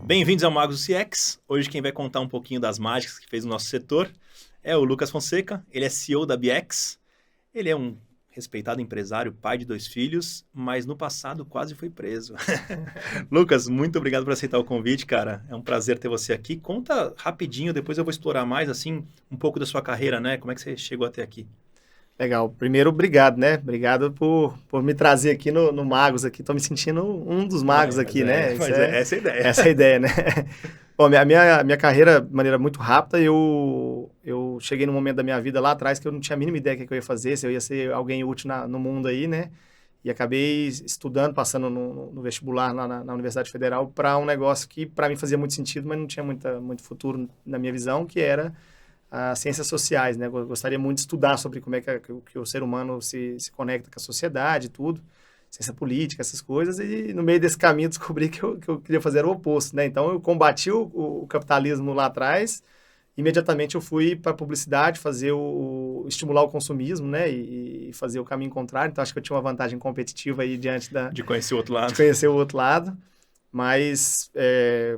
Bem-vindos ao Magos do CX. Hoje quem vai contar um pouquinho das mágicas que fez no nosso setor é o Lucas Fonseca. Ele é CEO da BX. Ele é um respeitado empresário, pai de 2 filhos, mas no passado quase foi preso. Lucas, muito obrigado por aceitar o convite, cara. É um prazer ter você aqui. Conta rapidinho, depois eu vou explorar mais, assim, um pouco da sua carreira, né? Como é que você chegou até aqui? Legal. Primeiro, obrigado, né? Obrigado por me trazer aqui no Magos aqui. Tô me sentindo um dos magos aqui, né? Essa é a ideia. Essa é a ideia, né? Bom, minha carreira, de maneira muito rápida, eu cheguei num momento da minha vida lá atrás que eu não tinha a mínima ideia do que eu ia fazer, se eu ia ser alguém útil no mundo aí, né? E acabei estudando, passando no vestibular lá na Universidade Federal para um negócio que para mim fazia muito sentido, mas não tinha muito futuro na minha visão, que era as ciências sociais, né? Eu gostaria muito de estudar sobre como é que o ser humano se conecta com a sociedade e tudo, ciência política, essas coisas, e no meio desse caminho descobri que eu queria fazer o oposto, né? Então eu combati o capitalismo lá atrás, imediatamente eu fui para a publicidade fazer estimular o consumismo, né? E fazer o caminho contrário, então acho que eu tinha uma vantagem competitiva aí diante De conhecer o outro lado. de conhecer o outro lado. Mas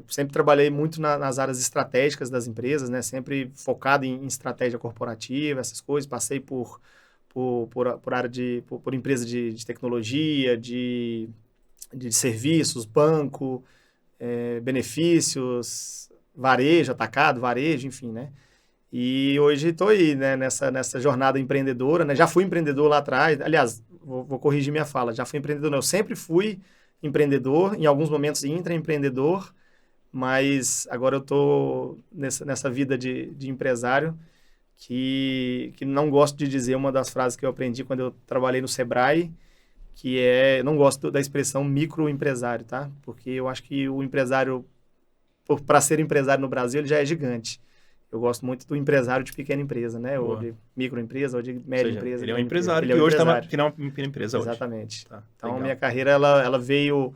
sempre trabalhei muito nas áreas estratégicas das empresas, né? Sempre focado em estratégia corporativa, essas coisas. Passei por área por empresa de tecnologia, de serviços, banco, benefícios, varejo, atacado, varejo, enfim, né? E hoje estou aí, né? Nessa jornada empreendedora, né? Já fui empreendedor lá atrás. Aliás, vou corrigir minha fala. Já fui empreendedor, não. Eu sempre fui empreendedor, em alguns momentos intraempreendedor, mas agora eu estou nessa vida de empresário que não gosto de dizer uma das frases que eu aprendi quando eu trabalhei no Sebrae, que é, não gosto da expressão microempresário, tá? Porque eu acho que o empresário, para ser empresário no Brasil, ele já é gigante. Eu gosto muito do empresário de pequena empresa, né? Ou Boa. de microempresa, ou de Ou média seja, empresa, ele é um grande empresa. empresário Ele é que um hoje está empresário. uma pequena empresa hoje. Exatamente. Tá, Então, legal. minha carreira, ela veio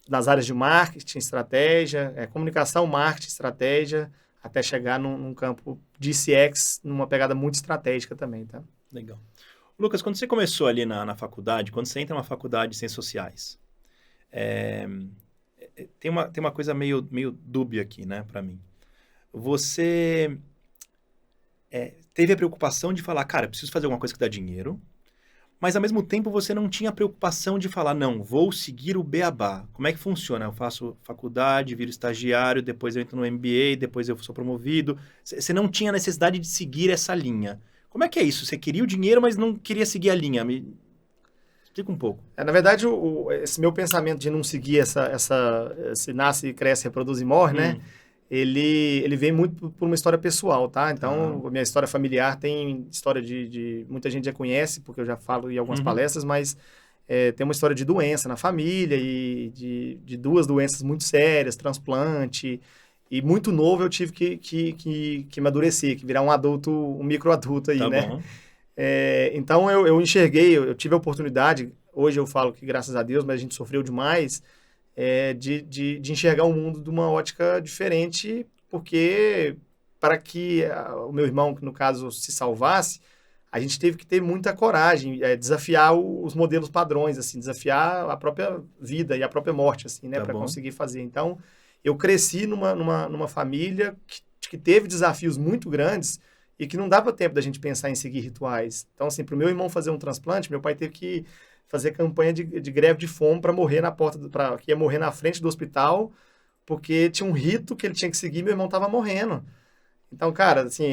nas áreas de marketing, estratégia, comunicação, marketing, estratégia, até chegar num campo de CX, numa pegada muito estratégica também, tá? Legal. Lucas, quando você começou ali na faculdade, quando você entra numa faculdade de ciências sociais, tem uma coisa meio dúbia aqui, né, para mim. Você teve a preocupação de falar, cara, eu preciso fazer alguma coisa que dá dinheiro, mas ao mesmo tempo você não tinha a preocupação de falar, não, vou seguir o beabá. Como é que funciona? Eu faço faculdade, viro estagiário, depois eu entro no MBA, depois eu sou promovido. Você não tinha necessidade de seguir essa linha. Como é que é isso? Você queria o dinheiro, mas não queria seguir a linha. Me explica um pouco. Na verdade, esse meu pensamento de não seguir esse nasce, cresce, reproduz e morre, né? Ele vem muito por uma história pessoal, tá? Então, a minha história familiar tem história muita gente já conhece, porque eu já falo em algumas palestras, mas tem uma história de doença na família e de 2 doenças muito sérias, transplante. E muito novo eu tive que amadurecer, que virar um adulto, um microadulto aí, Tá né? bom. Então, eu enxerguei, eu tive a oportunidade, hoje eu falo que graças a Deus, mas a gente sofreu demais, de enxergar o mundo de uma ótica diferente, porque para que o meu irmão, que no caso se salvasse, a gente teve que ter muita coragem, desafiar os modelos padrões, assim, desafiar a própria vida e a própria morte, assim, né, Tá para bom. conseguir fazer. Então, eu cresci numa família que teve desafios muito grandes e que não dava tempo da gente pensar em seguir rituais. Então, assim, para o meu irmão fazer um transplante, meu pai teve que fazer campanha de greve de fome para morrer que ia morrer na frente do hospital, porque tinha um rito que ele tinha que seguir e meu irmão estava morrendo. Então, cara, assim,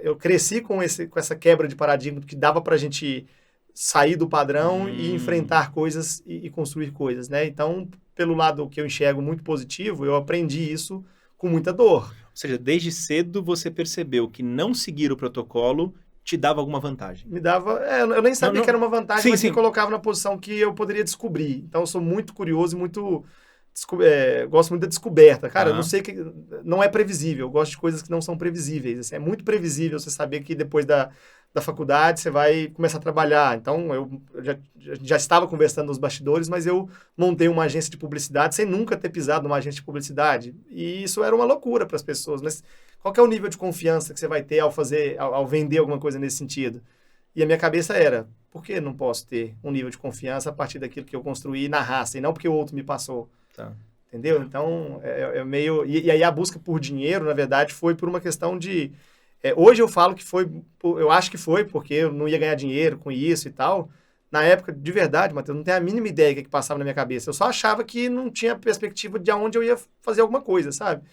eu cresci com essa quebra de paradigma que dava para a gente sair do padrão e enfrentar coisas e construir coisas, né? Então, pelo lado que eu enxergo muito positivo, eu aprendi isso com muita dor. Ou seja, desde cedo você percebeu que não seguir o protocolo te dava alguma vantagem. Me dava. Eu nem sabia que era uma vantagem, Sim, mas me sim. colocava na posição que eu poderia descobrir. Então, eu sou muito curioso e muito. Gosto muito da descoberta. Cara, eu não sei que. Não é previsível. Eu gosto de coisas que não são previsíveis. Assim, é muito previsível você saber que depois da faculdade você vai começar a trabalhar. Então, eu já estava conversando nos bastidores, mas eu montei uma agência de publicidade sem nunca ter pisado numa agência de publicidade. E isso era uma loucura para as pessoas. Mas qual que é o nível de confiança que você vai ter ao vender alguma coisa nesse sentido? E a minha cabeça era, por que não posso ter um nível de confiança a partir daquilo que eu construí na raça, e não porque o outro me passou? Tá. entendeu? Então, é meio... E aí a busca por dinheiro, na verdade, foi por uma questão de... hoje eu falo que foi... Eu acho que foi porque eu não ia ganhar dinheiro com isso e tal. Na época, de verdade, Matheus, não tenho a mínima ideia do que passava na minha cabeça. Eu só achava que não tinha perspectiva de aonde eu ia fazer alguma coisa, sabe?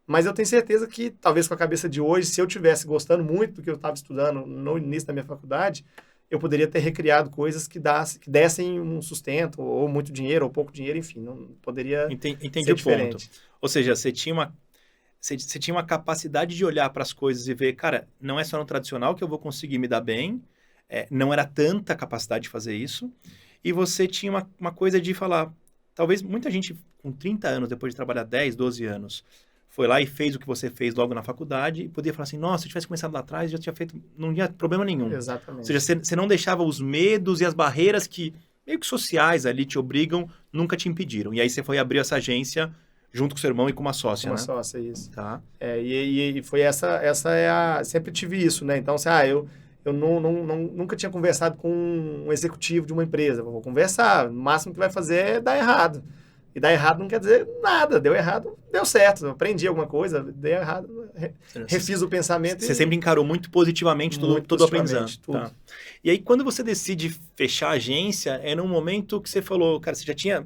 Mas eu tenho certeza que, talvez com a cabeça de hoje, se eu tivesse gostando muito do que eu estava estudando no início da minha faculdade, eu poderia ter recriado coisas que dessem um sustento, ou muito dinheiro, ou pouco dinheiro, enfim, não poderia Entendi ser o diferente. ponto. Ou seja, você tinha uma capacidade de olhar para as coisas e ver, cara, não é só no tradicional que eu vou conseguir me dar bem, não era tanta capacidade de fazer isso, e você tinha uma coisa de falar, talvez muita gente com 30 anos, depois de trabalhar 10, 12 anos, foi lá e fez o que você fez logo na faculdade, e podia falar assim, nossa, se eu tivesse começado lá atrás, já tinha feito, não tinha problema nenhum. Exatamente. Ou seja, você não deixava os medos e as barreiras que, meio que sociais ali, te obrigam, nunca te impediram. E aí você foi abrir essa agência junto com seu irmão e com uma sócia, Uma né? sócia, isso. Tá. E foi essa é a... Sempre tive isso, né? Então, assim, eu nunca tinha conversado com um executivo de uma empresa. Vou conversar, o máximo que vai fazer é dar errado. E dar errado não quer dizer nada. Deu errado, deu certo. Eu aprendi alguma coisa, deu errado, refiz o pensamento. Você sempre encarou muito positivamente todo o aprendizado. Tudo. Tá. E aí, quando você decide fechar a agência, é num momento que você falou, cara, você já tinha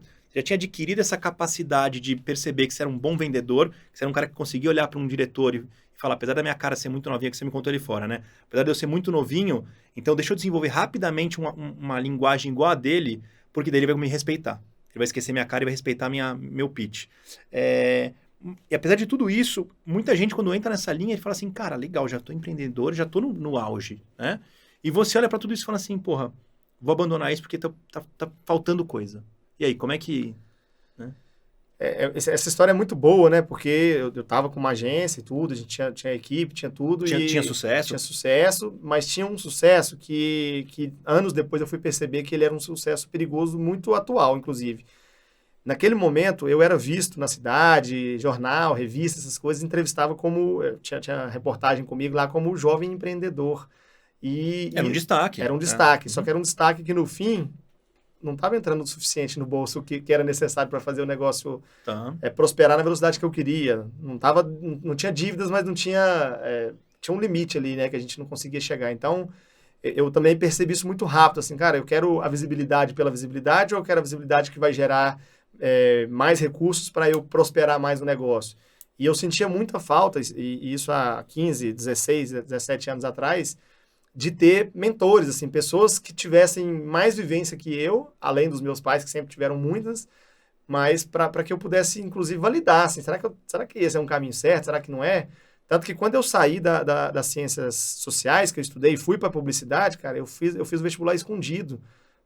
adquirido essa capacidade de perceber que você era um bom vendedor, que você era um cara que conseguia olhar para um diretor e falar, apesar da minha cara ser muito novinha, que você me contou ali fora, né? Apesar de eu ser muito novinho, então deixa eu desenvolver rapidamente uma linguagem igual a dele, porque daí ele vai me respeitar. Ele vai esquecer minha cara e vai respeitar meu pitch. E apesar de tudo isso, muita gente quando entra nessa linha, ele fala assim, cara, legal, já tô empreendedor, já tô no auge, né? E você olha para tudo isso e fala assim, porra, vou abandonar isso porque tá faltando coisa. E aí, como é que... Né? Essa história é muito boa, né? Porque eu tava com uma agência e tudo, a gente tinha equipe, tinha tudo. Tinha sucesso? Tinha sucesso, mas tinha um sucesso que anos depois eu fui perceber que ele era um sucesso perigoso, muito atual, inclusive. Naquele momento, eu era visto na cidade, jornal, revista, essas coisas, entrevistava tinha reportagem comigo lá como jovem empreendedor. Era um destaque. Era um destaque, só que era um destaque que no fim não estava entrando o suficiente no bolso que era necessário para fazer o negócio prosperar na velocidade que eu queria. Não tinha dívidas, mas não tinha um limite ali, né, que a gente não conseguia chegar. Então, eu também percebi isso muito rápido, assim, cara, eu quero a visibilidade pela visibilidade ou eu quero a visibilidade que vai gerar mais recursos para eu prosperar mais no negócio. E eu sentia muita falta, e isso há 15, 16, 17 anos atrás, de ter mentores, assim, pessoas que tivessem mais vivência que eu, além dos meus pais, que sempre tiveram muitas, mas para que eu pudesse, inclusive, validar, assim, será que esse é um caminho certo? Será que não é? Tanto que quando eu saí das ciências sociais, que eu estudei, e fui para publicidade, cara, eu fiz o vestibular escondido,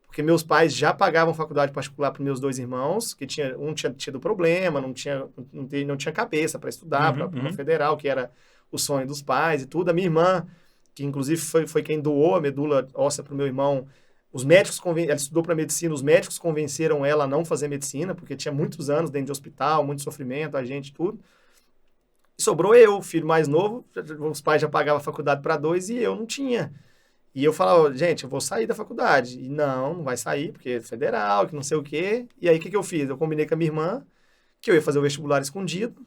porque meus pais já pagavam faculdade particular para meus 2 irmãos, que um tinha tido problema, não tinha cabeça para estudar, para uma federal, que era o sonho dos pais e tudo. A minha irmã, que inclusive foi quem doou a medula óssea para o meu irmão, ela estudou para medicina, os médicos convenceram ela a não fazer medicina, porque tinha muitos anos dentro de hospital, muito sofrimento, a gente, tudo. E sobrou eu, o filho mais novo, os pais já pagavam a faculdade para 2 e eu não tinha. E eu falava, gente, eu vou sair da faculdade. E não vai sair, porque é federal, que não sei o quê. E aí, o que eu fiz? Eu combinei com a minha irmã que eu ia fazer o vestibular escondido,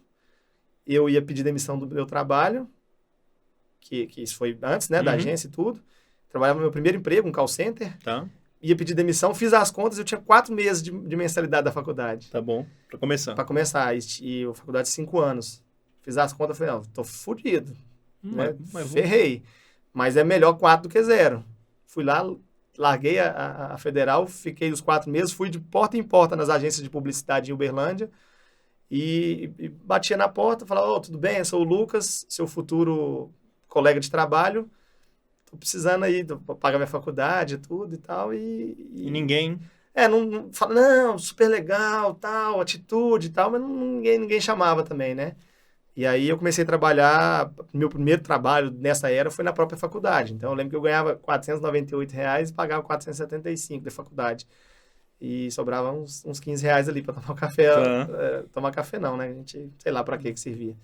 eu ia pedir demissão do meu trabalho, que isso foi antes, né, da agência e tudo. Trabalhava no meu primeiro emprego, um call center. Tá. Ia pedir demissão, fiz as contas, eu tinha 4 meses de mensalidade da faculdade. Tá bom, para começar. Para começar, e a faculdade 5 anos. Fiz as contas, falei, não, tô fodido, né? Ferrei. Mas é melhor 4 do que 0. Fui lá, larguei a federal, fiquei os 4 meses, fui de porta em porta nas agências de publicidade em Uberlândia e batia na porta, falava, tudo bem, eu sou o Lucas, seu futuro colega de trabalho, tô precisando aí pagar minha faculdade, tudo e tal. E ninguém... não fala, não, super legal, tal, atitude e tal, mas ninguém chamava também, né? E aí eu comecei a trabalhar, meu primeiro trabalho nessa era foi na própria faculdade. Então eu lembro que eu ganhava R$498 e pagava R$475 da faculdade. E sobrava uns R$15 ali para tomar café. Tomar café não, né? A gente, sei lá para que servia.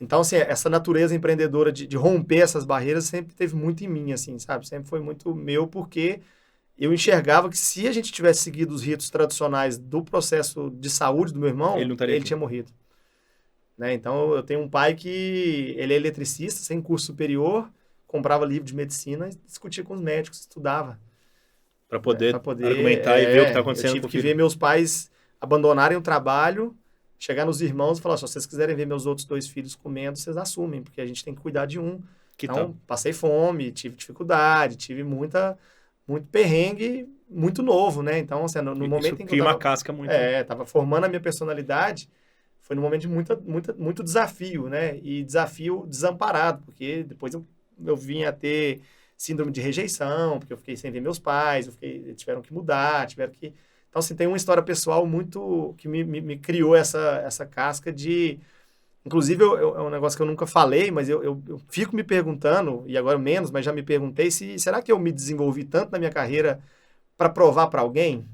Então, assim, essa natureza empreendedora de romper essas barreiras sempre teve muito em mim, assim, sabe? Sempre foi muito meu, porque eu enxergava que se a gente tivesse seguido os ritos tradicionais do processo de saúde do meu irmão, Ele não estaria aqui. tinha morrido. Né? Então, eu tenho um pai que ele é eletricista, sem curso superior, comprava livro de medicina e discutia com os médicos, estudava. Para poder, Pra argumentar e ver o que está eu acontecendo tive com o que filho. ver meus pais abandonarem o trabalho, chegar nos irmãos e falar, se vocês quiserem ver meus outros 2 filhos comendo, vocês assumem, porque a gente tem que cuidar de um. Que Então, tal? passei fome, tive dificuldade, tive muito perrengue, muito novo, né? Então, assim, no momento Isso em que eu cria uma tava, casca muito... tava formando a minha personalidade, foi num momento de muito desafio, né? E desafio desamparado, porque depois eu vim a ter síndrome de rejeição, porque eu fiquei sem ver meus pais, tiveram que mudar, tiveram que... Então, assim, tem uma história pessoal muito... que me criou essa casca de... Inclusive, é um negócio que eu nunca falei, mas eu fico me perguntando, e agora menos, mas já me perguntei, será que eu me desenvolvi tanto na minha carreira para provar para alguém?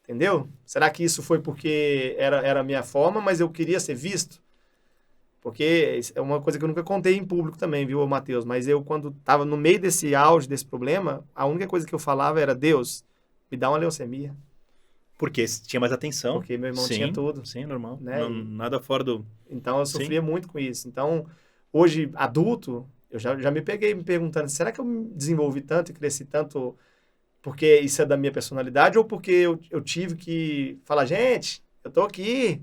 Entendeu? Será que isso foi porque era a minha forma, mas eu queria ser visto? Porque é uma coisa que eu nunca contei em público também, viu, Matheus? Mas eu, quando estava no meio desse auge, desse problema, a única coisa que eu falava era, Deus, me dá uma leucemia. Porque tinha mais atenção. Porque meu irmão tinha tudo. Sim, normal. Né? Nada fora do... Então, eu sofria muito com isso. Então, hoje, adulto, eu já me peguei me perguntando, será que eu me desenvolvi tanto e cresci tanto porque isso é da minha personalidade ou porque eu tive que falar, gente, eu tô aqui,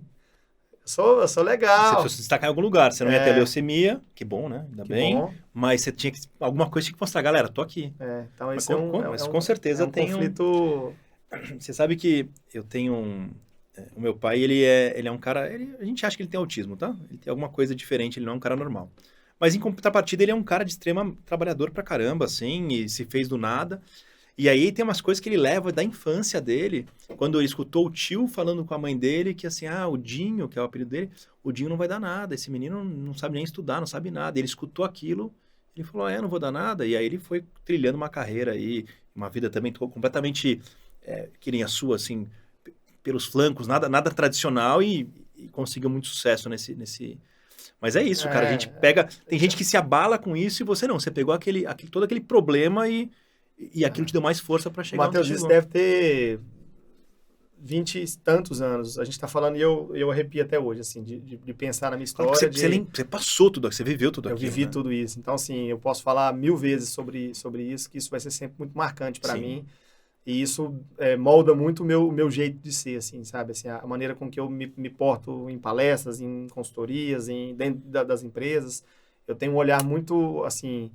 eu sou legal. Você precisa se destacar em algum lugar. Você não ia ter leucemia, que bom, né? Ainda Que bem. bom. Mas você tinha que... Alguma coisa tinha que mostrar. Galera, tô aqui. Então, Mas esse com certeza tem conflito... Você sabe que eu tenho o meu pai, ele é um cara... a gente acha que ele tem autismo, tá? Ele tem alguma coisa diferente, ele não é um cara normal. Mas em contrapartida, ele é um cara de extrema trabalhador pra caramba, assim, e se fez do nada. E aí tem umas coisas que ele leva da infância dele, quando ele escutou o tio falando com a mãe dele, que assim, o Dinho, que é o apelido dele, o Dinho não vai dar nada, esse menino não sabe nem estudar, não sabe nada. Ele escutou aquilo, ele falou, não vou dar nada. E aí ele foi trilhando uma carreira aí, uma vida também completamente... que nem a sua, assim, pelos flancos, nada tradicional e conseguiu muito sucesso nesse... Mas é isso, cara, a gente pega... Tem gente que se abala com isso e você não, você pegou todo aquele problema e aquilo te deu mais força para chegar Matheus, isso deve ter 20 e tantos anos. A gente está falando e eu arrepio até hoje, assim, de pensar na minha história. Você passou tudo, você viveu tudo aquilo. Eu vivi tudo isso. Então, assim, eu posso falar 1000 vezes sobre isso, que isso vai ser sempre muito marcante para mim. E isso molda muito o meu jeito de ser, assim, sabe? Assim, a maneira com que eu me porto em palestras, em consultorias, dentro das empresas. Eu tenho um olhar muito, assim...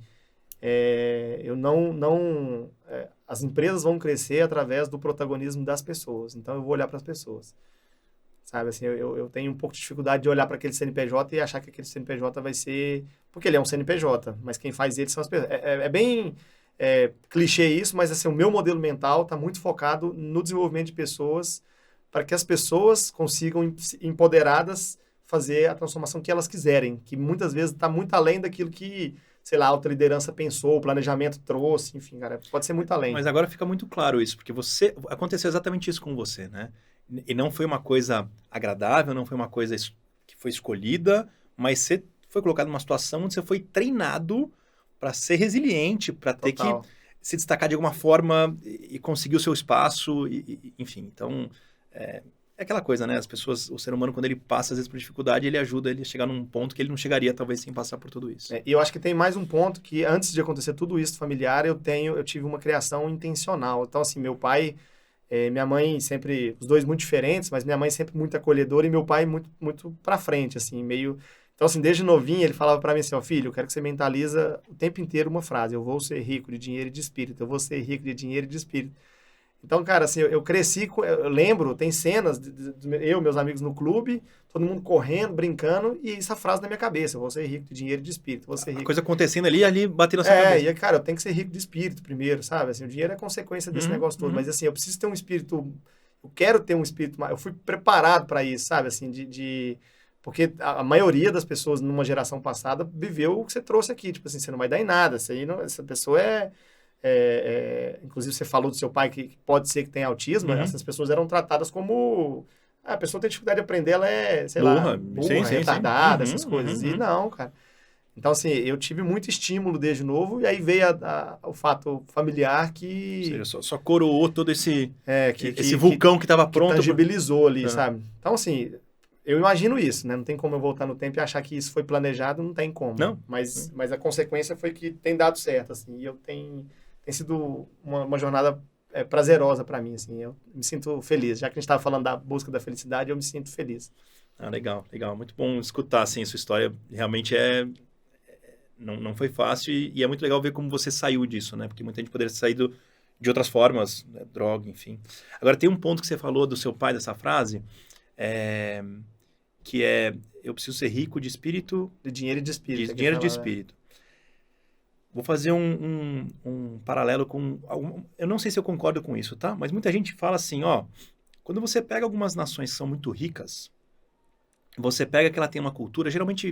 as empresas vão crescer através do protagonismo das pessoas. Então, eu vou olhar para as pessoas. Sabe? Assim, eu tenho um pouco de dificuldade de olhar para aquele CNPJ e achar que aquele CNPJ vai ser... Porque ele é um CNPJ, mas quem faz ele são as pessoas. É bem... clichê isso, mas assim, o meu modelo mental está muito focado no desenvolvimento de pessoas para que as pessoas consigam, empoderadas, fazer a transformação que elas quiserem, que muitas vezes está muito além daquilo que, sei lá, a alta liderança pensou, o planejamento trouxe, enfim, cara, pode ser muito além. Mas agora fica muito claro isso, porque aconteceu exatamente isso com você, né? E não foi uma coisa agradável, não foi uma coisa que foi escolhida, mas você foi colocado numa situação onde você foi treinado para ser resiliente, para ter que se destacar de alguma forma e conseguir o seu espaço, enfim. Então, é aquela coisa, né? As pessoas, o ser humano, quando ele passa, às vezes, por dificuldade, ele ajuda ele a chegar num ponto que ele não chegaria, talvez, sem passar por tudo isso. E eu acho que tem mais um ponto que, antes de acontecer tudo isso familiar, eu tive uma criação intencional. Então, assim, meu pai, minha mãe sempre, os dois muito diferentes, mas minha mãe sempre muito acolhedora e meu pai muito, muito pra frente, assim, meio... Então, assim, desde novinho, ele falava para mim assim, filho, eu quero que você mentaliza o tempo inteiro uma frase, eu vou ser rico de dinheiro e de espírito, eu vou ser rico de dinheiro e de espírito. Então, cara, assim, eu cresci, eu lembro, tem cenas, meus amigos no clube, todo mundo correndo, brincando, e essa frase na minha cabeça, eu vou ser rico de dinheiro e de espírito, vou ser rico. A coisa acontecendo ali batendo na sua cabeça. E, cara, eu tenho que ser rico de espírito primeiro, sabe? Assim, o dinheiro é consequência desse negócio todo, mas, assim, eu preciso ter um espírito, eu quero ter um espírito, eu fui preparado para isso, sabe? Assim, porque a maioria das pessoas numa geração passada viveu o que você trouxe aqui. Tipo assim, você não vai dar em nada. Essa pessoa inclusive, você falou do seu pai que pode ser que tenha autismo. Essas pessoas eram tratadas como... a pessoa tem dificuldade de aprender, ela é, sei lá, burra, retardada, essas coisas. E não, cara. Então, assim, eu tive muito estímulo desde novo, e aí veio o fato familiar Ou que, seja, só coroou todo esse, é, que, esse que, que, vulcão que estava que pronto. tangibilizou ali, Ah, sabe? Então, assim, eu imagino isso, né? Não tem como eu voltar no tempo e achar que isso foi planejado, não tem como. não? Mas a consequência foi que tem dado certo, assim, e tem sido uma jornada prazerosa para mim, assim, eu me sinto feliz. Já que a gente estava falando da busca da felicidade, eu me sinto feliz. Ah, legal, legal. Muito bom escutar, assim, a sua história. Realmente não foi fácil e é muito legal ver como você saiu disso, né? Porque muita gente poderia ter saído de outras formas, né? Droga, enfim. Agora, tem um ponto que você falou do seu pai, dessa frase, é, que é, eu preciso ser rico de espírito, De dinheiro e de de espírito, é que dinheiro de fala, né? espírito. Vou fazer um paralelo com... Eu não sei se eu concordo com isso, tá? Mas muita gente fala assim, ó, quando você pega algumas nações que são muito ricas, você pega que ela tem uma cultura, geralmente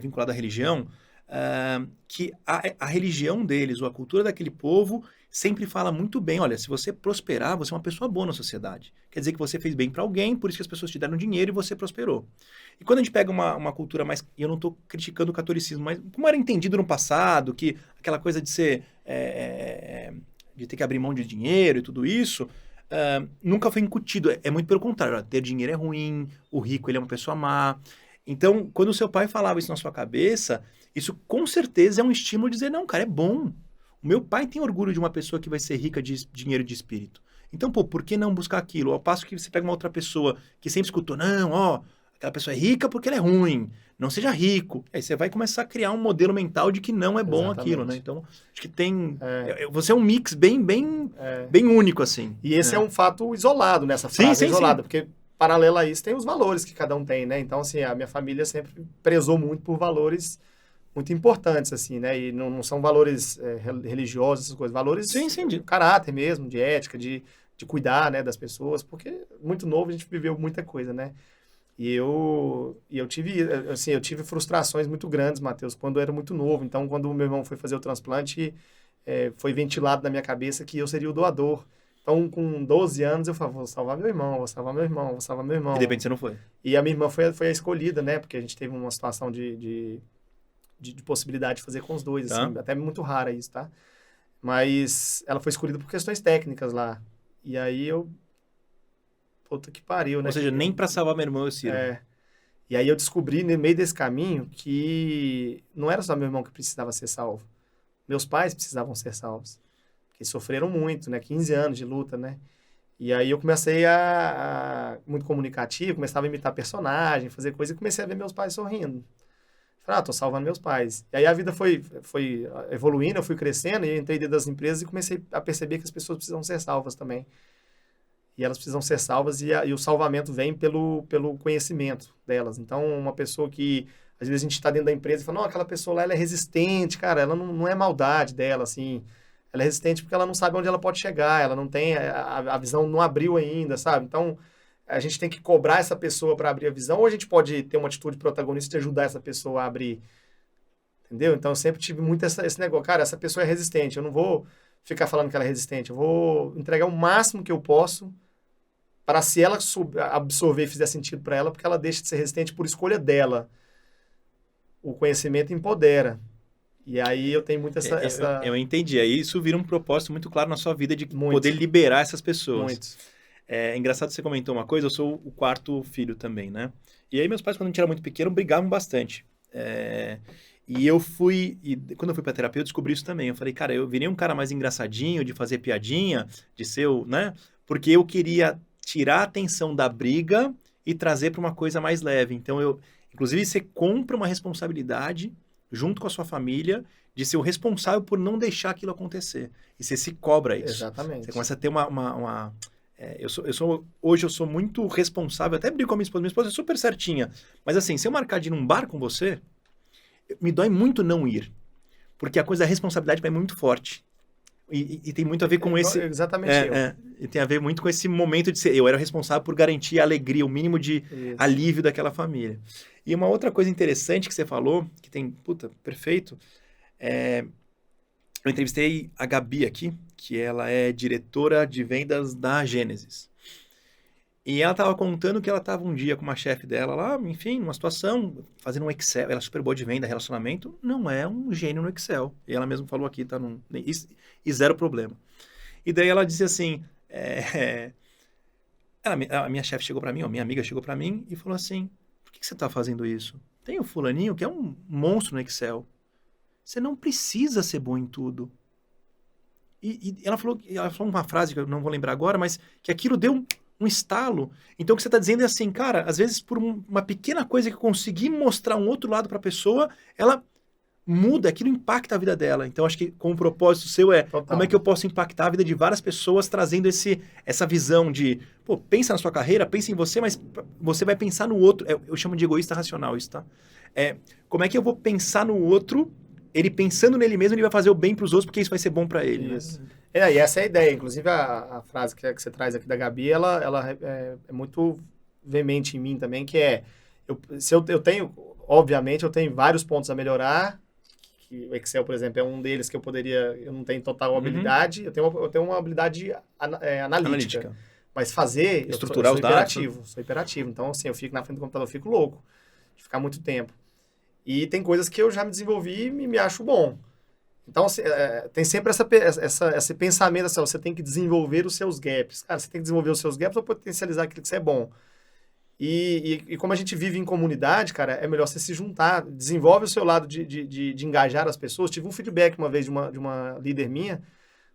vinculada à religião, que a religião deles, ou a cultura daquele povo, sempre fala muito bem, olha, se você prosperar, você é uma pessoa boa na sociedade. Quer dizer que você fez bem para alguém, por isso que as pessoas te deram dinheiro e você prosperou. E quando a gente pega uma cultura mais, e eu não estou criticando o catolicismo, mas como era entendido no passado, que aquela coisa de ser, de ter que abrir mão de dinheiro e tudo isso, nunca foi incutido. É muito pelo contrário. Ó, ter dinheiro é ruim, o rico ele é uma pessoa má. Então, quando o seu pai falava isso na sua cabeça, isso com certeza é um estímulo de dizer, não, cara, é bom. O meu pai tem orgulho de uma pessoa que vai ser rica de dinheiro de espírito. Então, pô, por que não buscar aquilo? Ao passo que você pega uma outra pessoa que sempre escutou, não, ó, aquela pessoa é rica porque ela é ruim, não seja rico. Aí você vai começar a criar um modelo mental de que não é bom aquilo, né? Exatamente. Então, acho que tem... É, Você é um mix bem, bem, é. bem único, assim. E esse é um fato isolado nessa Sim, frase, é sim, sim. isolado, porque paralelo a isso tem os valores que cada um tem, né? Então, assim, a minha família sempre prezou muito por valores muito importantes, assim, né? E não são valores religiosos, essas coisas, valores Sim, sim. de caráter mesmo, de ética, de cuidar, né, das pessoas, porque muito novo a gente viveu muita coisa, né? E eu tive, assim, eu tive frustrações muito grandes, Matheus, quando eu era muito novo. Então, quando o meu irmão foi fazer o transplante, foi ventilado na minha cabeça que eu seria o doador. Então, com 12 anos, eu falava, vou salvar meu irmão, vou salvar meu irmão, vou salvar meu E de irmão. repente você não foi. E a minha irmã foi a escolhida, né? Porque a gente teve uma situação de possibilidade de fazer com os dois, Tá? assim, até muito rara isso, tá? Mas ela foi escolhida por questões técnicas lá. E aí puta que pariu, Ou né? seja, nem pra salvar meu irmão eu sirvo. É, e aí eu descobri no meio desse caminho que não era só meu irmão que precisava ser salvo. Meus pais precisavam ser salvos. Porque sofreram muito, né? 15 anos de luta, né? E aí eu comecei muito comunicativo, começava a imitar personagem, fazer coisa, e comecei a ver meus pais sorrindo. Falei, tô salvando meus pais. E aí a vida foi evoluindo, eu fui crescendo, e eu entrei dentro das empresas e comecei a perceber que as pessoas precisam ser salvas também. E elas precisam ser salvas, e o salvamento vem pelo conhecimento delas. Então, uma pessoa que, às vezes, a gente está dentro da empresa e fala, não, aquela pessoa lá, ela é resistente, cara, ela não é maldade dela, assim. Ela é resistente porque ela não sabe onde ela pode chegar, ela não tem, a visão não abriu ainda, sabe? Então, a gente tem que cobrar essa pessoa para abrir a visão, ou a gente pode ter uma atitude protagonista de ajudar essa pessoa a abrir, entendeu? Então, eu sempre tive muito esse negócio, cara, essa pessoa é resistente, eu não vou ficar falando que ela é resistente, eu vou entregar o máximo que eu posso para, se ela absorver e fizer sentido para ela, porque ela deixa de ser resistente por escolha dela. O conhecimento empodera. E aí eu tenho muito Eu entendi. Aí isso vira um propósito muito claro na sua vida de Muito, poder liberar essas pessoas. muito. É engraçado que você comentou uma coisa, eu sou o quarto filho também, né? E aí meus pais, quando a gente era muito pequeno, brigavam bastante. E quando eu fui pra terapia, eu descobri isso também. Eu falei, cara, eu virei um cara mais engraçadinho, de fazer piadinha, de ser o, né? Porque eu queria tirar a atenção da briga e trazer para uma coisa mais leve. Então, inclusive, você compra uma responsabilidade junto com a sua família de ser o responsável por não deixar aquilo acontecer. E você se cobra isso. Exatamente. Você começa a ter hoje eu sou muito responsável, até brigo com a minha esposa é super certinha, mas assim, se eu marcar de ir num bar com você, me dói muito não ir, porque a coisa da responsabilidade é muito forte. E tem muito a ver com esse... Exatamente eu. E tem a ver muito com esse momento de ser... Eu era responsável por garantir a alegria, o mínimo de alívio daquela família. E uma outra coisa interessante que você falou, que tem... Puta, perfeito. Eu entrevistei a Gabi aqui, que ela é diretora de vendas da Gênesis. E ela tava contando que ela tava um dia com uma chefe dela lá, enfim, numa situação, fazendo um Excel. Ela é super boa de venda, relacionamento, não é um gênio no Excel. E ela mesma falou aqui, tá num, e zero problema. E daí ela disse assim, a minha chefe chegou pra mim, ó, minha amiga chegou pra mim e falou assim, por que você tá fazendo isso? Tem o fulaninho que é um monstro no Excel. Você não precisa ser bom em tudo. E ela falou uma frase que eu não vou lembrar agora, mas que aquilo deu um estalo. Então, o que você está dizendo é assim, cara, às vezes por uma pequena coisa que eu consegui mostrar um outro lado para a pessoa, ela muda, aquilo impacta a vida dela. Então, acho que com o propósito seu como é que eu posso impactar a vida de várias pessoas trazendo essa visão de, pô, pensa na sua carreira, pensa em você, mas você vai pensar no outro. Eu chamo de egoísta racional isso, tá? Como é que eu vou pensar no outro, ele pensando nele mesmo, ele vai fazer o bem para os outros, porque isso vai ser bom para ele. Isso. Né? E essa é a ideia. Inclusive, a frase que você traz aqui da Gabi, ela é muito veemente em mim também, que eu tenho, obviamente, eu tenho vários pontos a melhorar, que o Excel, por exemplo, é um deles que eu não tenho total habilidade, eu tenho uma habilidade analítica. Mas fazer, estruturar os dados. Sou hiperativo. Então, assim, eu fico na frente do computador, eu fico louco de ficar muito tempo. E tem coisas que eu já me desenvolvi e me acho bom. Então, assim, tem sempre esse pensamento assim, você tem que desenvolver os seus gaps. Cara, você tem que desenvolver os seus gaps ou potencializar aquilo que você é bom. E como a gente vive em comunidade, cara, é melhor você se juntar. Desenvolve o seu lado de engajar as pessoas. Tive um feedback uma vez de uma líder minha.